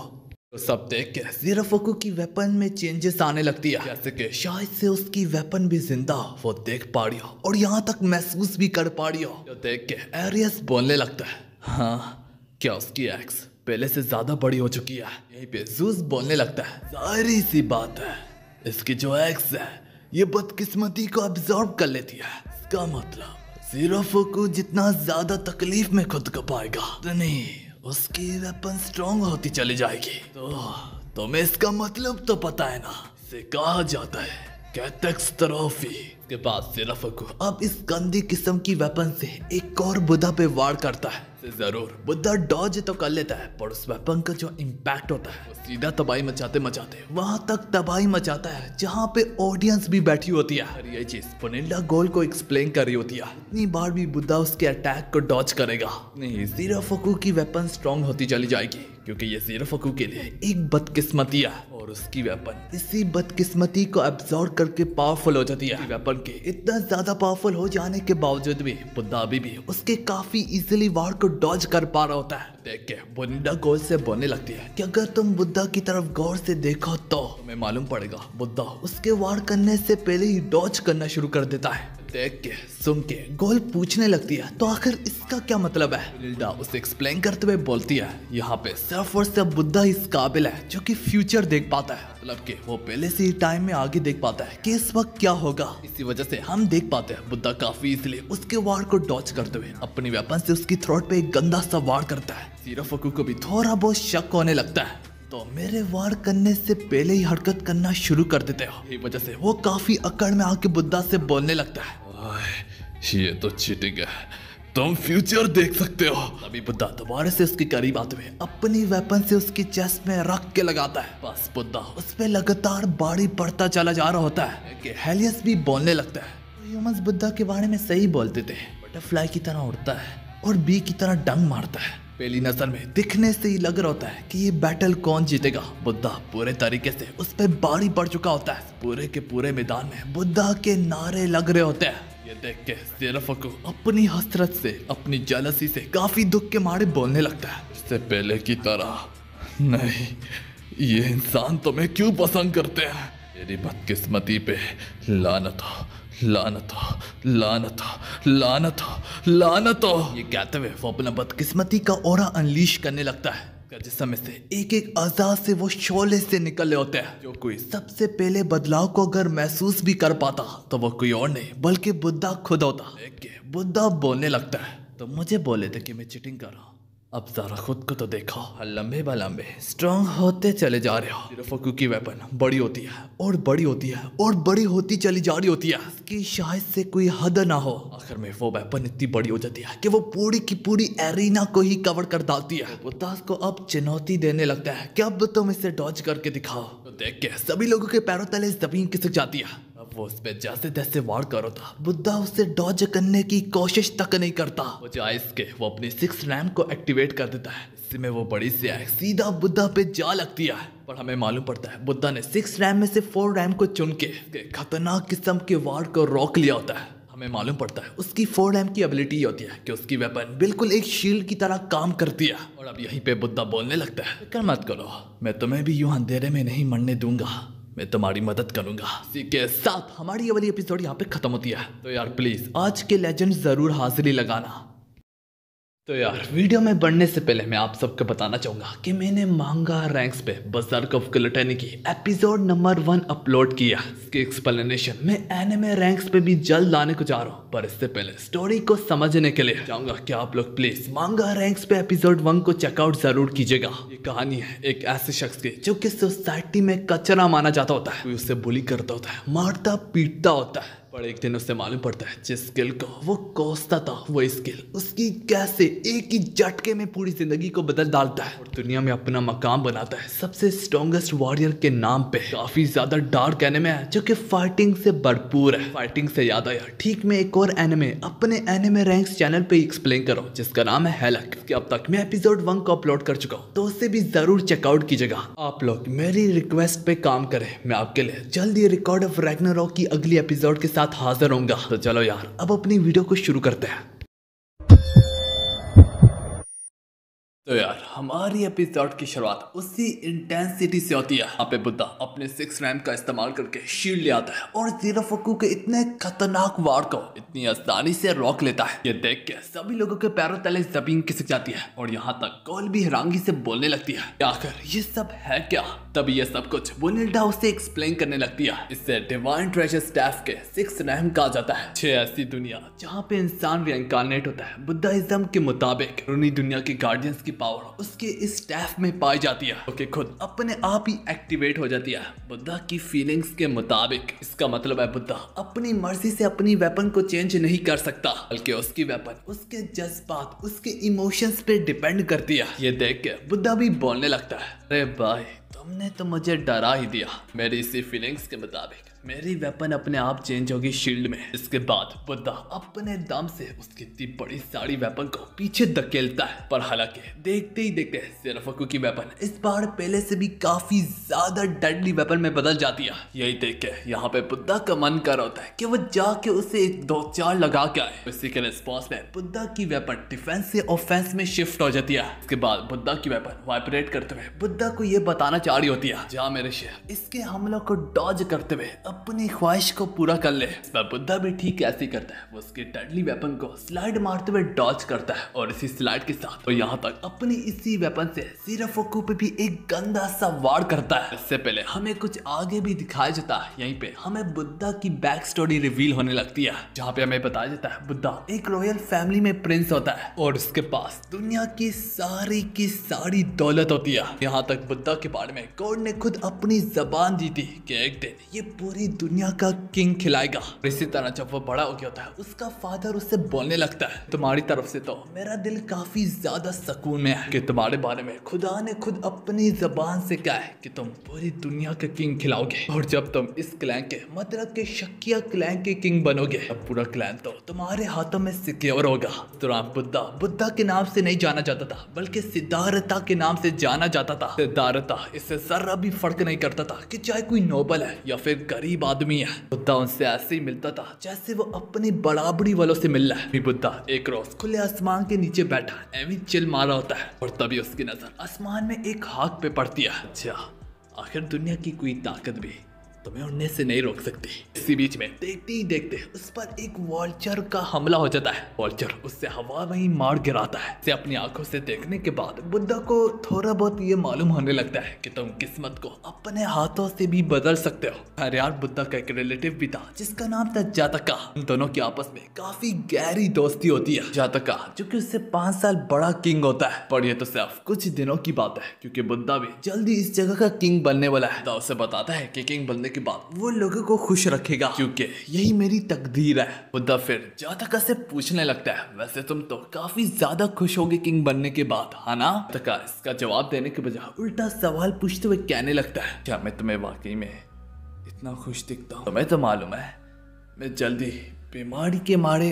तो सब देख के हीरो की वेपन में चेंजेस आने लगती है, जैसे कि शायद से उसकी वेपन भी जिंदा वो देख पा रही हो और यहाँ तक महसूस भी कर पा रही हो। तो देख के एरियस बोलने लगता है, हाँ क्या उसकी एक्स पहले से ज्यादा बड़ी हो चुकी है? यहीं पे ज़ूस बोलने लगता है, जाहिर सी बात है, इसकी जो एक्स है ये बदकिस्मती को अब्सॉर्ब कर लेती है। इसका मतलब हीरो जितना ज्यादा तकलीफ में खुद को पाएगा तो नहीं उसकी वेपन स्ट्रॉन्ग होती चली जाएगी। तो तुम्हें इसका मतलब तो पता है ना, इसे कहा जाता है कैटेक्स्ट्रोफी। के बाद हीरो अब इस गंदी किस्म की वेपन से एक और बुद्धा पे वार करता है। जरूर बुद्धा डॉज तो कर लेता है, पर उस वेपन का जो इम्पैक्ट होता है वो सीधा तबाही मचाते मचाते वहां तक तबाही मचाता है जहां पे ऑडियंस भी बैठी होती है। और ये चीज पुनिल्डा गोल को एक्सप्लेन कर रही होती है। इतनी बार भी बुद्धा उसके अटैक को डॉज करेगा नहीं, हीरो की वेपन स्ट्रॉन्ग होती चली जाएगी, क्योंकि ये हीरो के लिए एक बदकिस्मती है और उसकी वेपन इसी बदकिस्मती को एब्सॉर्ब करके पावरफुल हो जाती है। वेपन के इतना ज्यादा पावरफुल हो जाने के बावजूद भी बुद्धा अभी भी उसके काफी इजीली वार को डॉज कर पा रहा होता है। देख के बुनिल्डा गोल से बोलने लगती है कि अगर तुम बुद्धा की तरफ गौर से देखो तो तुम्हें मालूम पड़ेगा बुद्धा उसके वार करने से पहले ही डॉज करना शुरू कर देता है। देख के सुन के गोल पूछने लगती है, तो आखिर इसका क्या मतलब है? बुनिल्डा उसे एक्सप्लेन करते हुए बोलती है, यहाँ पे सिर्फ और सिर्फ बुद्धा इस काबिल है जो कि फ्यूचर देख पाता है, मतलब कि वो पहले से ही टाइम में आगे देख पाता है कि इस वक्त क्या होगा। इसी वजह से हम देख पाते हैं बुद्धा काफी इसलिए उसके वार को डॉज करते हुए अपनी वेपन से उसकी थ्रोट पे एक गंदा सा वार करता है। हीरो को भी थोड़ा बहुत शक होने लगता है, तो मेरे वार करने से पहले ही हरकत करना शुरू कर देते हो। इस वजह से वो काफी अकड़ में आके बुद्धा से बोलने लगता है, ये तो चीटिंग है, तुम फ्यूचर देख सकते हो। अभी बुद्धा दोबारा से उसके करीब आते हुए अपनी वेपन से उसकी चेस्ट में रख के लगाता है। बस बुद्धा उस पे लगातार बारी पड़ता चला जा रहा होता है कि हेलियस भी बोलने लगता है, ह्यूमंस बुद्धा के बारे में सही बोलते थे, बटरफ्लाई की तरह उड़ता है और बी की तरह डंग मारता है। पहली नजर में दिखने से ही लग रहा होता है कि ये बैटल कौन जीतेगा। बुद्धा पूरे तरीके से उस पर भारी पड़ चुका होता है। पूरे के पूरे मैदान में बुद्धा के नारे लग रहे होते हैं। ये देख के हीरो अपनी हसरत से अपनी जेलसी से काफी दुख के मारे बोलने लगता है, इससे पहले की तरह नहीं, ये इंसान तुम्हें क्यों पसंद करते हैं? तेरी बदकिस्मती पे लानत हो, लानत हो, लानत हो, लानत हो, लानत हो। ये कहते हुए वो अपना बदकिस्मती का ऑरा अनलीश करने लगता है। जिसमें से एक एक अज़ा से वो शोले से निकल रहे होते हैं। जो कोई सबसे पहले बदलाव को अगर महसूस भी कर पाता तो वो कोई और नहीं बल्कि बुद्धा खुद होता। बुद्धा बोलने लगता है, तो मुझे बोले थे कि मैं चीटिंग कर रहा हूँ, अब जरा खुद को तो देखो, लंबे ब लंबे स्ट्रांग होते चले जा रहे हो। जीरोफोकू की वेपन बड़ी होती है और बड़ी होती है और बड़ी होती चली जा रही होती है कि शायद से कोई हद ना हो। आखिर में वो वेपन इतनी बड़ी हो जाती है कि वो पूरी की पूरी एरिना को ही कवर कर डालती है। बुद्धा को अब चुनौती देने लगता है कि अब तुम इसे डॉज करके दिखाओ। तो देख के सभी लोगों के पैरों तले जमीन खिसक जाती है। अब वो उस पे जैसे तैसे वार करो था, बुद्धा उसे डॉज करने की कोशिश तक नहीं करता। बजाय इसके वो अपनी 6 रैम को एक्टिवेट कर देता है। इसमें वो बड़ी सी आग सीधा बुद्धा पे जा लगती है। पर हमें मालूम पड़ता है बुद्धा ने 6 रैम में से 4 रैम को चुन के खतरनाक किस्म के वार को रोक लिया होता है। हमें मालूम पड़ता है उसकी 4 रैम की एबिलिटी होती है कि उसकी वेपन बिल्कुल एक शील्ड की तरह काम करती है। और अब यहीं पे बुद्धा बोलने लगता है, फिक्र मत करो, मैं तुम्हें भी यूं अंधेरे में नहीं मरने दूंगा, मैं तुम्हारी मदद करूंगा। इसी के साथ हमारी ये वाली एपिसोड यहाँ पे खत्म होती है। तो यार प्लीज आज के लेजेंड जरूर हाजिरी लगाना। तो यार वीडियो में बढ़ने से पहले मैं आप सबको बताना चाहूंगा कि मैंने मांगा रैंक्स पे बर्सर्क ऑफ ग्लूटनी की एपिसोड नंबर 1 अपलोड किया। इसकी एक्सप्लेनेशन मैं एनिमे रैंक्स पे भी जल्द लाने को जा रहा हूँ, पर इससे पहले स्टोरी को समझने के लिए चाहूंगा कि आप लोग प्लीज मांगा रैंक्स पे एपिसोड 1 को चेकआउट जरूर कीजिएगा। ये कहानी है एक ऐसे शख्स की जो कि सोसाइटी में कचरा माना जाता होता है, कोई उससे बुली करता होता है, मारता पीटता होता है। पर एक दिन उससे मालूम पड़ता है जिस स्किल को वो कोसता था वो स्किल उसकी कैसे एक ही झटके में पूरी जिंदगी को बदल डालता है और दुनिया में अपना मकाम बनाता है सबसे स्ट्रॉन्गेस्ट वॉरियर के नाम पे। काफी ज्यादा डार्क एनिमे है जो कि फाइटिंग से भरपूर है। फाइटिंग से याद आया, ठीक मैं एक और एनिमे अपने एनिमे रैंक्स चैनल पे एक्सप्लेन कर रहा हूँ जिसका नाम है हेलक। अब तक मैं एपिसोड 1 को अपलोड कर चुका हूँ, तो उसे भी जरूर चेकआउट कीजिएगा। आप लोग मेरी रिक्वेस्ट पे काम करें, मैं आपके लिए जल्दी रिकॉर्ड ऑफ रैग्नारोक की अगली एपिसोड के साथ हाजिर होऊंगा। तो चलो यार अब अपनी वीडियो को शुरू करते हैं। तो यार हमारी एपिसोड की शुरुआत उसी इंटेंसिटी से होती है। यहाँ पे बुद्धा अपने 6 रैम का इस्तेमाल करके शील्ड ले आता है और जीरोफोकू के इतने खतरनाक वार को इतनी आसानी से रोक लेता है। ये देख के सभी लोगों के पैरों तले जमीन खिसक जाती है और यहाँ तक कॉल भी हैरानी से बोलने लगती है, आखिर ये सब है क्या। तभी ये सब कुछ बुनिल्डा उसे एक्सप्लेन करने लगती है। इससे डिवाइन ट्रेजर स्टाफ के 6 रैम कहा जाता है। 6 ऐसी दुनिया जहाँ पे इंसान रिइंकार्नेट होता है। बुद्धाइज्म के मुताबिक रूनी दुनिया के गार्डियंस की पावर उसके इस स्टाफ में पाई जाती है, ओके खुद अपने आप ही एक्टिवेट हो जाती है बुद्धा की फीलिंग्स के मुताबिक। इसका मतलब है बुद्धा अपनी मर्जी से अपनी वेपन को चेंज नहीं कर सकता, बल्कि उसकी वेपन उसके जज्बात उसके इमोशंस पे डिपेंड करती है। ये देख के बुद्धा भी बोलने लगता है, अरे भाई तुमने तो मुझे डरा ही दिया। मेरी इसी फीलिंग्स के मुताबिक मेरी वेपन अपने आप चेंज होगी शील्ड में। इसके बाद बुद्धा अपने दम से उसकी इतनी बड़ी सारी वेपन को पीछे धकेलता है, पर हालांकि देखते ही देखते जीरोफोकू की वेपन इस बार पहले से भी काफी ज्यादा डेडली वेपन में बदल जाती है। यही देख के यहाँ पे बुद्धा का मन कर होता है कि वो जाके उसे 1-2-4 लगा के आए। इसी के रिस्पॉन्स में बुद्धा की वेपन डिफेंस से ऑफेंस में शिफ्ट हो जाती है। इसके बाद बुद्धा की वेपन वाइब्रेट करते हुए बुद्धा को ये बताना चाह रही होती है, जा मेरे शेर इसके हमलों को डॉज करते हुए अपनी ख्वाहिश को पूरा कर ले। इस पर बुद्धा भी ठीक ऐसे ही करता है, वो उसके डेडली वेपन को स्लाइड मारते हुए डॉज करता है और इसी स्लाइड के साथ तो यहाँ तक अपनी इसी वेपन से जीरोफोकू पे भी एक गंदा सा वार करता है। इससे पहले हमें कुछ आगे भी दिखाया जाता है। यहीं पे हमें बुद्धा की बैक स्टोरी रिवील होने लगती है, जहाँ पे हमें बताया जाता है बुद्धा एक रॉयल फैमिली में प्रिंस होता है और उसके पास दुनिया की सारी दौलत होती है। यहाँ तक बुद्धा के बारे में गॉड ने खुद अपनी जबान दी थी कि एक दिन ये पूरी दुनिया का किंग खिलाएगा। इसी तरह जब वो बड़ा हो गया होता है उसका फादर उससे बोलने लगता है, तुम्हारी तरफ से तो मेरा दिल काफी ज्यादा सुकून में है कि तुम्हारे बारे में खुदा ने खुद अपनी जबान से कहा है कि तुम पूरी दुनिया का किंग खिलाओगे और जब तुम इस क्लैन के मतलब के शकिया क्लैन के किंग बनोगे तब पूरा क्लैन तो तुम्हारे हाथों में सिक्योर होगा। तो बुद्धा के नाम से नहीं जाना जाता था बल्कि सिद्धार्था के नाम से जाना जाता था। सिद्धार्था इससे जरा भी फर्क नहीं करता था कि चाहे कोई नोबल है या फिर गरीब आदमी है। बुद्धा उनसे ऐसे ही मिलता था जैसे वो अपनी बराबरी वालों से मिल रहा है। बुद्धा एक रोज खुले आसमान के नीचे बैठा एवं चिल मारा होता है और तभी उसकी नजर आसमान में एक हाथ पे पड़ती है। अच्छा आखिर दुनिया की कोई ताकत भी तुम्हें उड़ने से नहीं रोक सकती। इसी बीच में देखते ही देखते उस पर एक वॉल्चर का हमला हो जाता है। वॉल्चर उससे हवा में ही मार गिराता है। इसे अपनी आंखों से देखने के बाद बुद्धा को थोड़ा बहुत ये मालूम होने लगता है कि तुम किस्मत को अपने हाथों से भी बदल सकते हो। अरे यार, बुद्धा का एक रिलेटिव भी था जिसका नाम था जातका। इन दोनों की आपस में काफी गहरी दोस्ती होती है। जातका जो कि उससे 5 साल बड़ा किंग होता है, पर ये तो सिर्फ कुछ दिनों की बात है क्योंकि बुद्धा भी जल्दी इस जगह का किंग बनने वाला है। बुद्धा उसे बताता है कि किंग बनने के बाद वो लोगों को खुश रखेगा क्योंकि यही मेरी तकदीर है। बुद्धा फिर जातका से पूछने लगता है, वैसे तुम तो काफी ज्यादा खुश होगे किंग बनने के बाद, है ना? जातका इसका जवाब देने के बजाय उल्टा सवाल पूछते हुए कहने लगता है, क्या मैं तुम्हें वाकई में इतना खुश दिखता हूँ? तुम्हें तो मालूम है मैं जल्दी बीमारी के मारे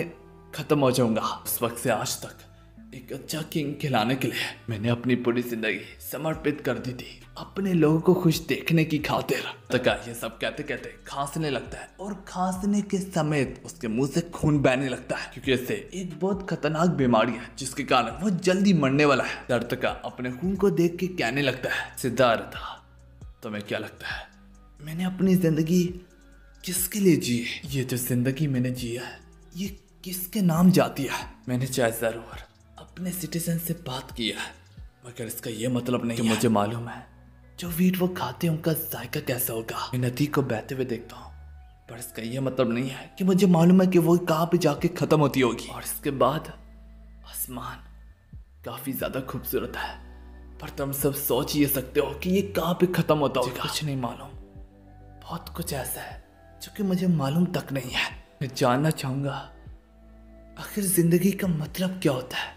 खत्म हो जाऊंगा। उस वक्त से आज तक एक अच्छा किंग खिलाने के लिए मैंने अपनी पूरी जिंदगी समर्पित कर दी थी अपने लोगों को खुश देखने की खातिर। तका ये सब कहते कहते खांसने लगता है और खांसने के समेत उसके मुंह से खून बहने लगता है क्योंकि इससे एक बहुत खतरनाक बीमारी है जिसके कारण वो जल्दी मरने वाला है। सिद्धार्थ अपने खून को देख के कहने लगता है, सिद्धार्थ तुम्हें क्या लगता है मैंने अपनी जिंदगी किसके लिए जी है? ये जो जिंदगी मैंने जिया है ये किसके नाम जाती है? मैंने चाहे जरूर अपने सिटीजन से बात किया है मगर इसका ये मतलब नहीं कि मुझे मालूम है जो वीट वो खाते हैं उनका जायका कैसा होगा। मैं नदी को बहते हुए देखता हूँ पर इसका ये मतलब नहीं है कि मुझे मालूम है कि वो कहाँ पे जाके खत्म होती होगी। और इसके बाद आसमान काफी ज्यादा खूबसूरत है पर तुम सब सोच ये सकते हो कि ये कहाँ पे खत्म होता होगा। कुछ नहीं मालूम, बहुत कुछ ऐसा है जो कि मुझे मालूम तक नहीं है। मैं जानना चाहूंगा आखिर जिंदगी का मतलब क्या होता है।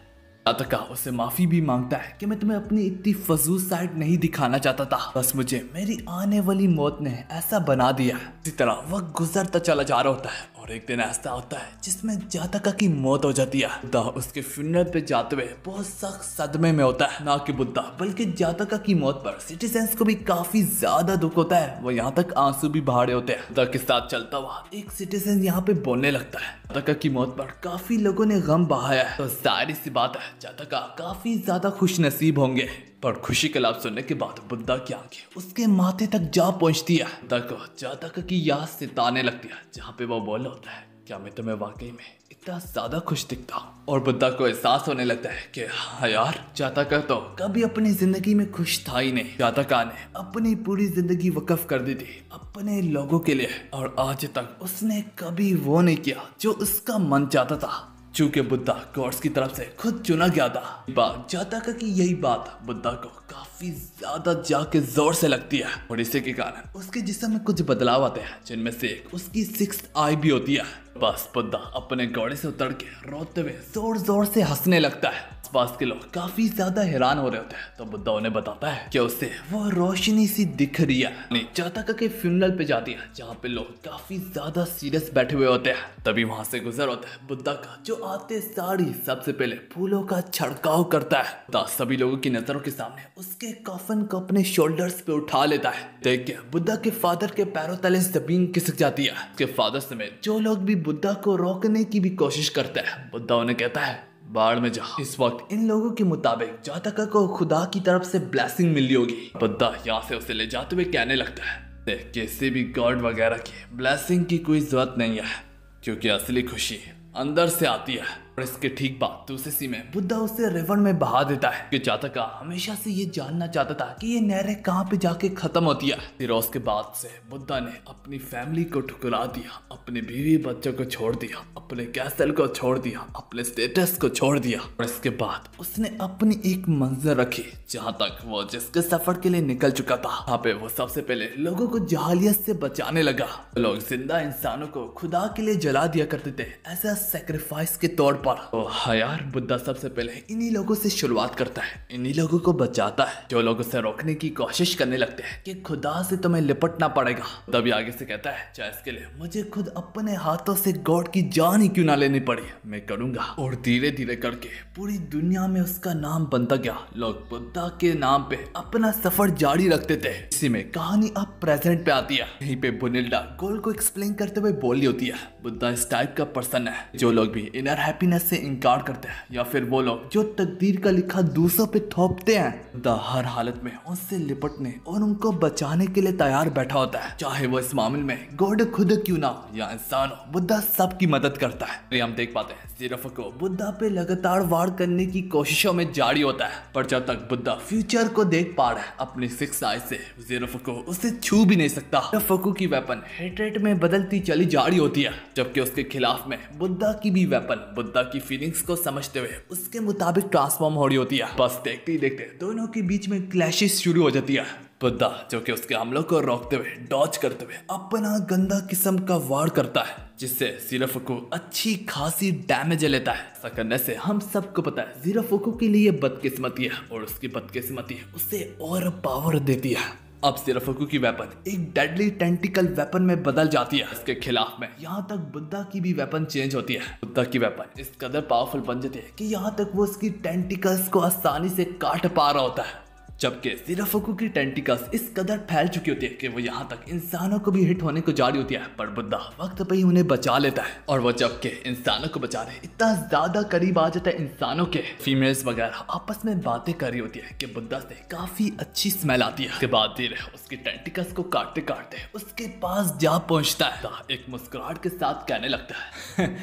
जातका उससे माफी भी मांगता है कि मैं तुम्हें अपनी इतनी फजूल साइड नहीं दिखाना चाहता था, बस मुझे मेरी आने वाली मौत ने ऐसा बना दिया। इसी तरह वक्त गुजरता चला जा रहा होता है और एक दिन ऐसा होता है जिसमें जातका की मौत हो जाती है। बुद्धा उसके फ्यूनरल पे जाते हुए बहुत सख्त सदमे में होता है। ना कि बुद्धा बल्कि जातका की मौत पर सिटीजन्स को भी काफी ज्यादा दुख होता है। वो यहाँ तक आंसू भी बहाड़े होते हैं। बुद्धा के साथ चलता हुआ एक सिटीजन यहाँ पे बोलने लगता है, जातका की मौत पर काफी लोगों ने गम बहाया है तो जाहिर सी बात है जातका काफी ज्यादा खुश नसीब होंगे। पर खुशी का लाभ सुनने के बाद बुद्धा की आंखें उसके माथे तक जा पहुंचती है। बुद्धा को जातका की याद सताने लगती है जहाँ पे वो बोल होता है, क्या मैं तुम्हें वाकई में इतना ज्यादा खुश दिखता हूँ? और बुद्धा को एहसास होने लगता है कि हाँ यार, जातका तो कभी अपनी जिंदगी में खुश था ही नहीं। जातका ने अपनी पूरी जिंदगी वक्फ कर दी थी अपने लोगों के लिए और आज तक उसने कभी वो नहीं किया जो उसका मन चाहता था। चूंकि बुद्धा गॉड्स की तरफ से खुद चुना गया था, जातका की यही बात बुद्धा को काफी ज्यादा जाके जोर से लगती है और इसी के कारण उसके जिस्म में कुछ बदलाव आते हैं जिनमें से एक उसकी 6th आई भी होती है। बस बुद्धा अपने घोड़े से उतर के रोते हुए जोर जोर से हंसने लगता है। आसपास के लोग काफी ज्यादा हैरान हो रहे होते हैं तो बुद्धा उन्हें बताता है कि उसे वो रोशनी सी दिख रही है। जातका के फ्यूनरल पे जाती है जहाँ पे लोग काफी ज्यादा सीरियस बैठे हुए होते हैं। तभी वहां से गुजर होता है बुद्धा का जो आते साड़ी सबसे पहले फूलों का छिड़काव करता है। बुद्धा सभी लोगों की नजरों के सामने उसके कफन को अपने शोल्डर्स पे उठा लेता है। देख के बुद्धा के फादर के पैरों तले जमीन खिसक जाती है। उसके फादर समेत जो लोग भी बुद्धा को रोकने की भी कोशिश करते हैं बुद्धा उन्हें कहता है, बाढ़ में जा। इस वक्त इन लोगों के मुताबिक जातका को खुदा की तरफ से ब्लेसिंग मिली होगी। बुद्धा यहाँ से उसे ले जाते हुए कहने लगता है, किसी भी गॉड वगैरह की ब्लेसिंग की कोई जरूरत नहीं है क्योंकि असली खुशी अंदर से आती है। और इसके ठीक बाद दूसरे सी में बुद्धा उसे रिवर में बहा देता है कि जातका हमेशा से ये जानना चाहता था कि ये नहरें कहाँ पे जाके खत्म होती है। फिर उसके बाद से बुद्धा ने अपनी फैमिली को ठुकरा दिया, अपने बीवी बच्चों को छोड़ दिया, अपने कैसल को छोड़ दिया, अपने स्टेटस को छोड़ दिया और इसके बाद उसने अपनी एक मंजिल रखी जहाँ तक वो जिसके सफर के लिए निकल चुका था। वहाँ पे वो सबसे पहले लोगों को जहालियत से बचाने लगा। लोग जिंदा इंसानों को खुदा के लिए जला दिया करते थे ऐसा सेक्रीफाइस के तौर पर। हाँ यार, बुद्धा सबसे पहले इन्हीं लोगों से शुरुआत करता है, इन्हीं लोगों को बचाता है जो लोग उसे रोकने की कोशिश करने लगते हैं कि खुदा से तुम्हें लिपटना पड़ेगा। तभी आगे से कहता है, चाहे इसके लिए मुझे खुद अपने हाथों से गॉड की जान ही क्यों ना लेनी पड़ी, मैं करूंगा। और धीरे धीरे करके पूरी दुनिया में उसका नाम बनता गया। लोग बुद्धा के नाम पे अपना सफर जारी रखते थे। इसी में कहानी अब प्रेजेंट पे आती है। यहीं पे बुनिल्डा गोल को एक्सप्लेन करते हुए बोली होती है, बुद्धा इस टाइप का पर्सन है जो लोग भी इनर हैप्पीनेस मेहनत से इनकार करते हैं, या फिर वो लोग जो तकदीर का लिखा दूसरों पे थोपते हैं। बुद्धा हर हालत में उनसे लिपटने और उनको बचाने के लिए तैयार बैठा होता है, चाहे वो इस मामले में गॉड खुद क्यों ना हो या इंसान हो। बुद्धा सबकी मदद करता है। ये हम देख पाते हैं ज़ीराफ़ को बुद्धा पे लगातार वार करने की कोशिशों में जारी होता है, पर जब तक बुद्धा फ्यूचर को देख पा रहा है अपनी 6 आइज से, ज़ीराफ़ को उसे छू भी नहीं सकता। ज़ीराफ़ की वेपन हेट्रेड में बदलती चली जा रही होती है, जबकि उसके खिलाफ में बुद्धा की भी वेपन बुद्धा की फीलिंग्स को समझते हुए उसके मुताबिक ट्रांसफॉर्म हो रही होती है। बस देखते ही देखते दोनों के बीच में क्लैशेस शुरू हो जाती है। बुद्धा जो कि उसके हमलों को रोकते हुए, डॉज करते हुए अपना गंदा किस्म का वार करता है, जिससे ज़ीराफ़ को अच्छी खासी डैमेज लेता है। ऐसा करने से हम सबको पता है ज़ीराफ़ के लिए बदकिस्मती है, और उसकी बदकिस्मती उसे और पावर देती है। अब ज़ीराफ़ की वेपन एक डेडली टेंटिकल वेपन में बदल जाती है इसके खिलाफ में। यहाँ तक बुद्धा की भी वेपन चेंज होती है। बुद्धा की वेपन इस कदर पावरफुल बन जाती है कि यहाँ तक वो उसकी टेंटिकल्स को आसानी से काट पा रहा होता है, जबकि ज़ीराफ़ की टेंटिकल्स इस कदर फैल चुकी होती है कि वो यहाँ तक इंसानों को भी हिट होने को जा रही होती है। पर बुद्धा वक्त पे ही उन्हें बचा लेता है, और वो जबकि इंसानों को बचा रहे इतना ज्यादा करीब आ जाता है इंसानों के, फीमेल्स वगैरह आपस में बातें कर रही होती है कि बुद्धा से काफी अच्छी स्मेल आती है। उसके बाद धीरे उसकी टेंटिकल्स को काटते काटते उसके पास जा पहुंचता है, एक मुस्कुराहट के साथ कहने लगता है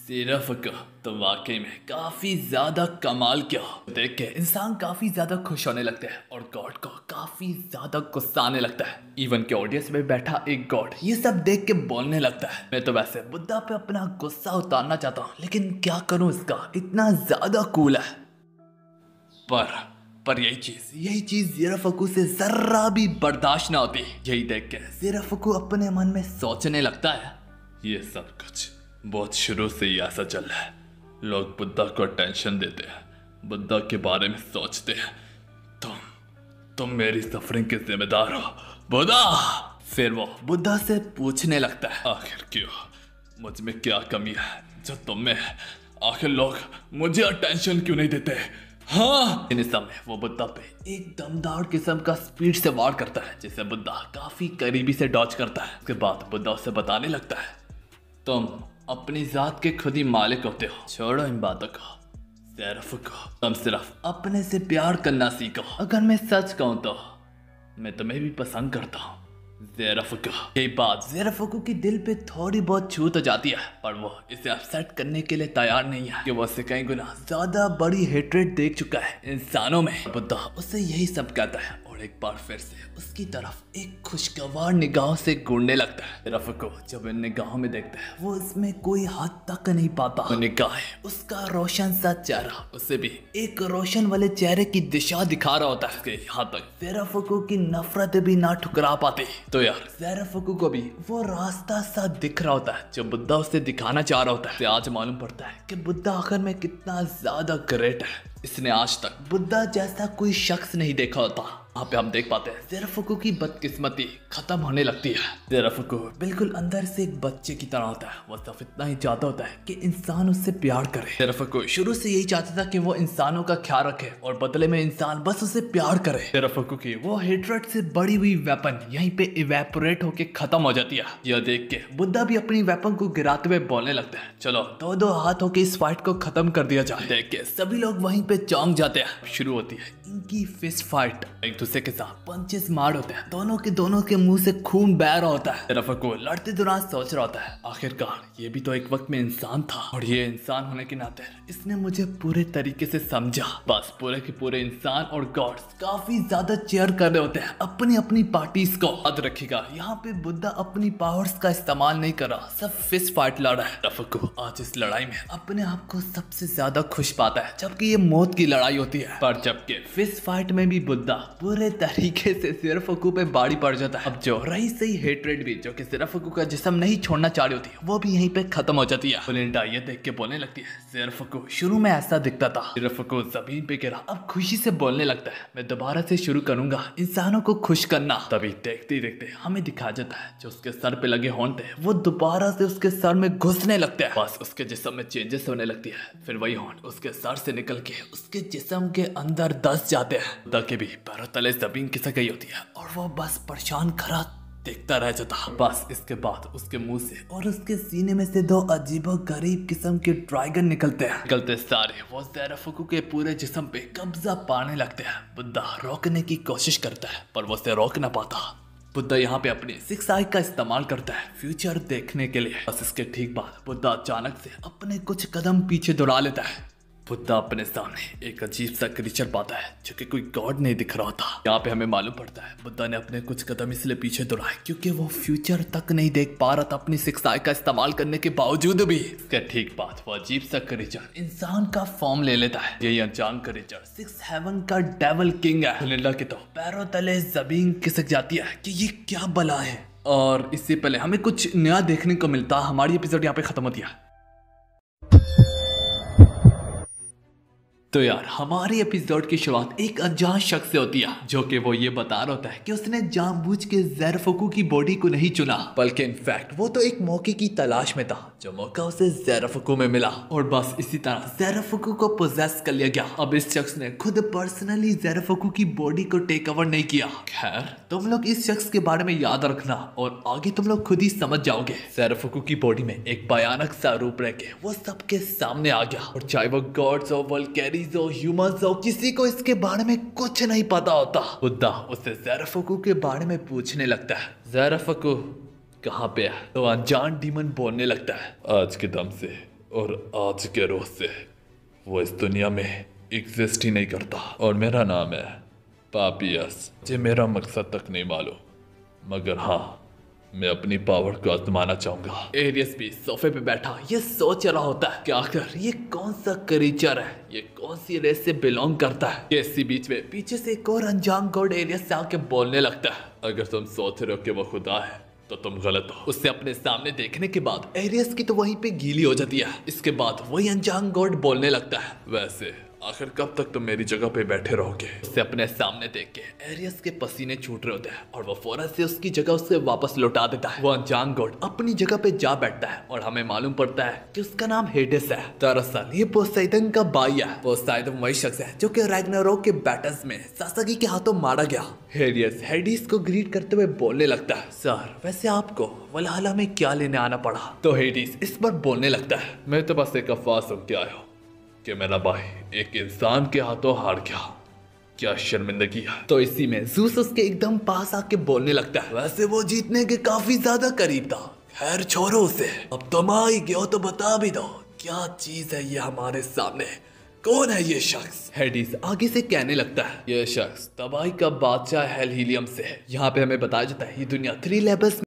ज़ीराफ़ तो वाकई में काफी ज्यादा कमाल किया। देख के इंसान काफी ज्यादा खुश होने लगते हैं, और गॉड को काफी ज्यादा गुस्सा आने लगता है। इवन के ऑडियंस में बैठा एक गॉड ये सब देख के बोलने लगता है, मैं तो वैसे बुद्धा पे अपना गुस्सा उतारना चाहता हूँ, लेकिन क्या करूँ, इसका इतना ज्यादा कूल है। पर यही चीज ज़ीराफ़ से जर्रा भी बर्दाश्त ना होती। यही देख के ज़ीराफ़ अपने मन में सोचने लगता है, ये सब कुछ बहुत शुरू से ही ऐसा चल रहा है। लोग बुद्धा को टेंशन देते हैं, बुद्धा के बारे में सोचते हैं। तुम मेरी सफरिंग के जिम्मेदार हो बुद्धा। फिर वो बुद्धा से पूछने लगता है, आखिर क्यों, मुझ में क्या कमी है जो तुम में है? आखिर लोग मुझे अटेंशन क्यों नहीं देते? हाँ, इन समय वो बुद्धा पे एक दमदार किस्म का स्पीड से वार करता है, जिसे बुद्धा काफी करीबी से डॉज करता है। उसके बाद बुद्धा उसे बताने लगता है, तुम अपनी जात के खुद ही मालिक होते हो, छोड़ो इन बातों को। ज़ीराफ़ को तुम सिर्फ अपने से प्यार करना सीखो। अगर मैं सच कहूँ तो मैं तुम्हें भी पसंद करता हूँ। ज़ीराफ़ यही बात ज़ीराफ़ की दिल पे थोड़ी बहुत छू तो जाती है, पर वो इसे अपसेट करने के लिए तैयार नहीं है कि वो उससे कई गुना ज्यादा बड़ी हेट्रेड देख चुका है इंसानों में। बुद्धा उससे यही सब कहता है, और एक बार फिर से उसकी तरफ एक खुशगवार निगाहों से घूरने लगता है। ज़ीराफ़ को जब इन निगाहों में देखता है, वो इसमें कोई हद तक नहीं पाता। वो निगाहें उसका रोशन सा चेहरा उसे भी एक रोशन वाले चेहरे की दिशा दिखा रहा होता है। यहाँ तक ज़ीराफ़ की नफरत भी ना ठुकरा पाती। तो यार ज़ीराफ़ को भी वो रास्ता सा दिख रहा होता है जो बुद्धा उसे दिखाना चाह रहा होता है। आज मालूम पड़ता है कि बुद्धा आखिर में कितना ज्यादा ग्रेट है। इसने आज तक बुद्धा जैसा कोई शख्स नहीं देखा होता। यहाँ पे हम देख पाते हैं ज़ीराफ़ की बदकिस्मती खत्म होने लगती है। ज़ीराफ़ बिल्कुल अंदर से एक बच्चे की तरह होता है। वो सिर्फ इतना ही चाहता होता है कि इंसान उससे प्यार करे। ज़ीराफ़ शुरू से यही चाहता था कि वो इंसानों का ख्याल रखे, और बदले में इंसान बस उसे प्यार करे। ज़ीराफ़ की वो हेट्रेड से बड़ी हुई वेपन यहीं पे इवेपोरेट होके खत्म हो जाती है। यह देख के बुद्धा भी अपनी वेपन को गिराते हुए बोलने लगता है, चलो दो हाथों के इस फाइट को खत्म कर दिया जाए। देख के सभी लोग वहीं पे चौंक जाते हैं। शुरू होती है इनकी फिस्ट फाइट। एक दूसरे के साथ पंचेस मार होते हैं, दोनों के मुंह से खून बह रहा होता है। ज़ीराफ़ लड़ते दौरान सोच रहा होता है, आखिरकार ये भी तो एक वक्त में इंसान था, और ये इंसान होने के नाते इसने मुझे पूरे तरीके से समझा। बस पूरे के पूरे इंसान और गॉड्स काफी ज्यादा चेयर कर रहे होते हैं अपनी अपनी पार्टीज को। याद रखिएगा यहाँ पे बुद्धा अपनी पावर्स का इस्तेमाल नहीं कर रहा, सब फिस्ट फाइट लड़ रहा है। ज़ीराफ़ आज इस लड़ाई में अपने आप को सबसे ज्यादा खुश पाता है, जबकि ये मौत की लड़ाई होती है। पर जबकि फिस्ट फाइट में भी बुद्धा पूरे तरीके से ज़ीराफ़ पे बाड़ी पड़ जाता है। अब जो रही सही हेट्रेड भी जो कि ज़ीराफ़ का जिस्म नहीं छोड़ना चाह रही होती है, वो भी यहीं पे खत्म हो जाती है। बुलिंडा ये देख के बोलने लगती है, ज़ीराफ़ शुरू में ऐसा दिखता था। ज़ीराफ़ जमीन पे गिरा, अब खुशी से बोलने लगता है, मैं दोबारा से शुरू करूंगा इंसानों को खुश करना। तभी देखते ही देखते हमें दिखा जाता है जो उसके सर पे लगे होंठ थे वो दोबारा से उसके सर में घुसने लगते हैं। बस उसके जिस्म में चेंजेस होने लगती है। फिर वही होंठ उसके सर से निकल के उसके जिस्म के अंदर धंस जाते हैं। बुद्धा के भी पैरों तले जमीन खिसक गई होती है, और वो बस परेशान खड़ा देखता रह जाता। बस इसके बाद उसके मुंह से और उसके सीने में से दो अजीबोगरीब किस्म के ड्रैगन निकलते सारे वो ज़ेराफुकू के पूरे जिस्म पे कब्जा पाने लगते हैं। बुद्धा रोकने की कोशिश करता है पर वो उसे रोक ना पाता। बुद्धा यहाँ पे अपनी 6 आई का इस्तेमाल करता है फ्यूचर देखने के लिए। बस इसके ठीक बाद बुद्धा अचानक से अपने कुछ कदम पीछे दौड़ा लेता है। बुद्धा अपने सामने एक अजीब सा क्रीचर पाता है जो कि कोई गॉड नहीं दिख रहा था। यहाँ पे हमें मालूम पड़ता है बुद्धा ने अपने कुछ कदम इसलिए पीछे दौड़ाए क्योंकि वो फ्यूचर तक नहीं देख पा रहा था अपनी 6 आई का इस्तेमाल करने के बावजूद भी। इसके ठीक बाद वो अजीब सा क्रीचर इंसान का फॉर्म ले लेता है। यही अनजान क्रीचर 6 हेवन का डेविल किंग है। लिंडा की तो पैरों तले जमीन खिसक जाती है कि ये क्या बला है। और इससे पहले हमें कुछ नया देखने को मिलता, हमारी एपिसोड यहाँ पे खत्म होती है। तो यार हमारी एपिसोड की शुरुआत एक अनजान शख्स से होती है जो कि वो ये बता रहा होता है कि उसने जानबूझ के ज़ेराफुकू की बॉडी को नहीं चुना बल्कि इनफैक्ट वो तो एक मौके की तलाश में था जो मौका उसे ज़ेराफुकू में मिला और बस इसी तरह ज़ेराफुकू को पोजेस कर लिया गया। अब इस शख्स ने खुद पर्सनली ज़ेराफुकू की बॉडी को टेक ओवर नहीं किया। खैर तुम लोग इस शख्स के बारे में याद रखना और आगे तुम लोग खुद ही समझ जाओगे। ज़ेराफुकू की बॉडी में एक भयानक सा रूप रह के वो सबके सामने आ गया और चाहे वो गॉड्स और वल्कैरीज हो ह्यूमंस हो किसी को इसके बारे में कुछ नहीं पता होता। बुद्धा उससे ज़ेराफुकू के बारे में पूछने लगता है। ज़ेराफुकू कहाँ पे है? तो अनजान डीमन बोलने लगता है आज के दम से और आज के रोज से वो इस दुनिया में एग्जिस्ट ही नहीं करता और मेरा नाम है पापियस। मुझे मेरा मकसद तक नहीं मालूम मगर हाँ मैं अपनी पावर को आजमाना चाहूंगा। एरियस भी सोफे पे बैठा ये सोच रहा होता है कि आखिर ये कौन सा क्रीचर है, ये कौन सी रेस से बिलोंग करता है। इसी बीच में पीछे से एक और अनजान गॉड एरियस से आके बोलने लगता है। अगर तुम सोच रहे हो कि वो खुदा है तो तुम गलत हो। उससे अपने सामने देखने के बाद एरियस की तो वहीं पे गीली हो जाती है। इसके बाद वही अनजान गॉड बोलने लगता है। वैसे आखिर कब तक तुम मेरी जगह पे बैठे रहोगे? उससे अपने सामने देख के एरियस के पसीने छूट रहे होते हैं और वो फौरन से उसकी जगह उसे वापस लौटा देता है। वो अनजान गॉड अपनी जगह पे जा बैठता है और हमें मालूम पड़ता है कि उसका नाम हेडिस है। दरअसल ये पोसाइडन का भाई है। पोसाइडन वही शख्स है जो कि रैग्नारोक के बैटल्स में सासागी के हाथों मारा गया। हेडिस को ग्रीट करते हुए बोलने लगता है, सर वैसे आपको वल्हला में क्या लेने आना पड़ा? तो हेडिस इस पर बोलने लगता है, मैं तो बस एक अफवाह सुन के आया हूँ कि मेरा भाई एक इंसान के हाथों हार गया। क्या शर्मिंदगी है। तो इसी में ज़ूस उसके एकदम पास आके बोलने लगता है, वैसे वो जीतने के काफी ज्यादा करीब था। खैर छोड़ो उसे, अब तुम आ ही गए हो तो बता भी दो क्या चीज है ये हमारे सामने, कौन है ये शख्स? हेडिस आगे से कहने लगता है, ये शख्स तबाही का बादशाह हेल हीलियम से है। यहाँ पे हमें बताया जाता है ये दुनिया 3 लेवल्स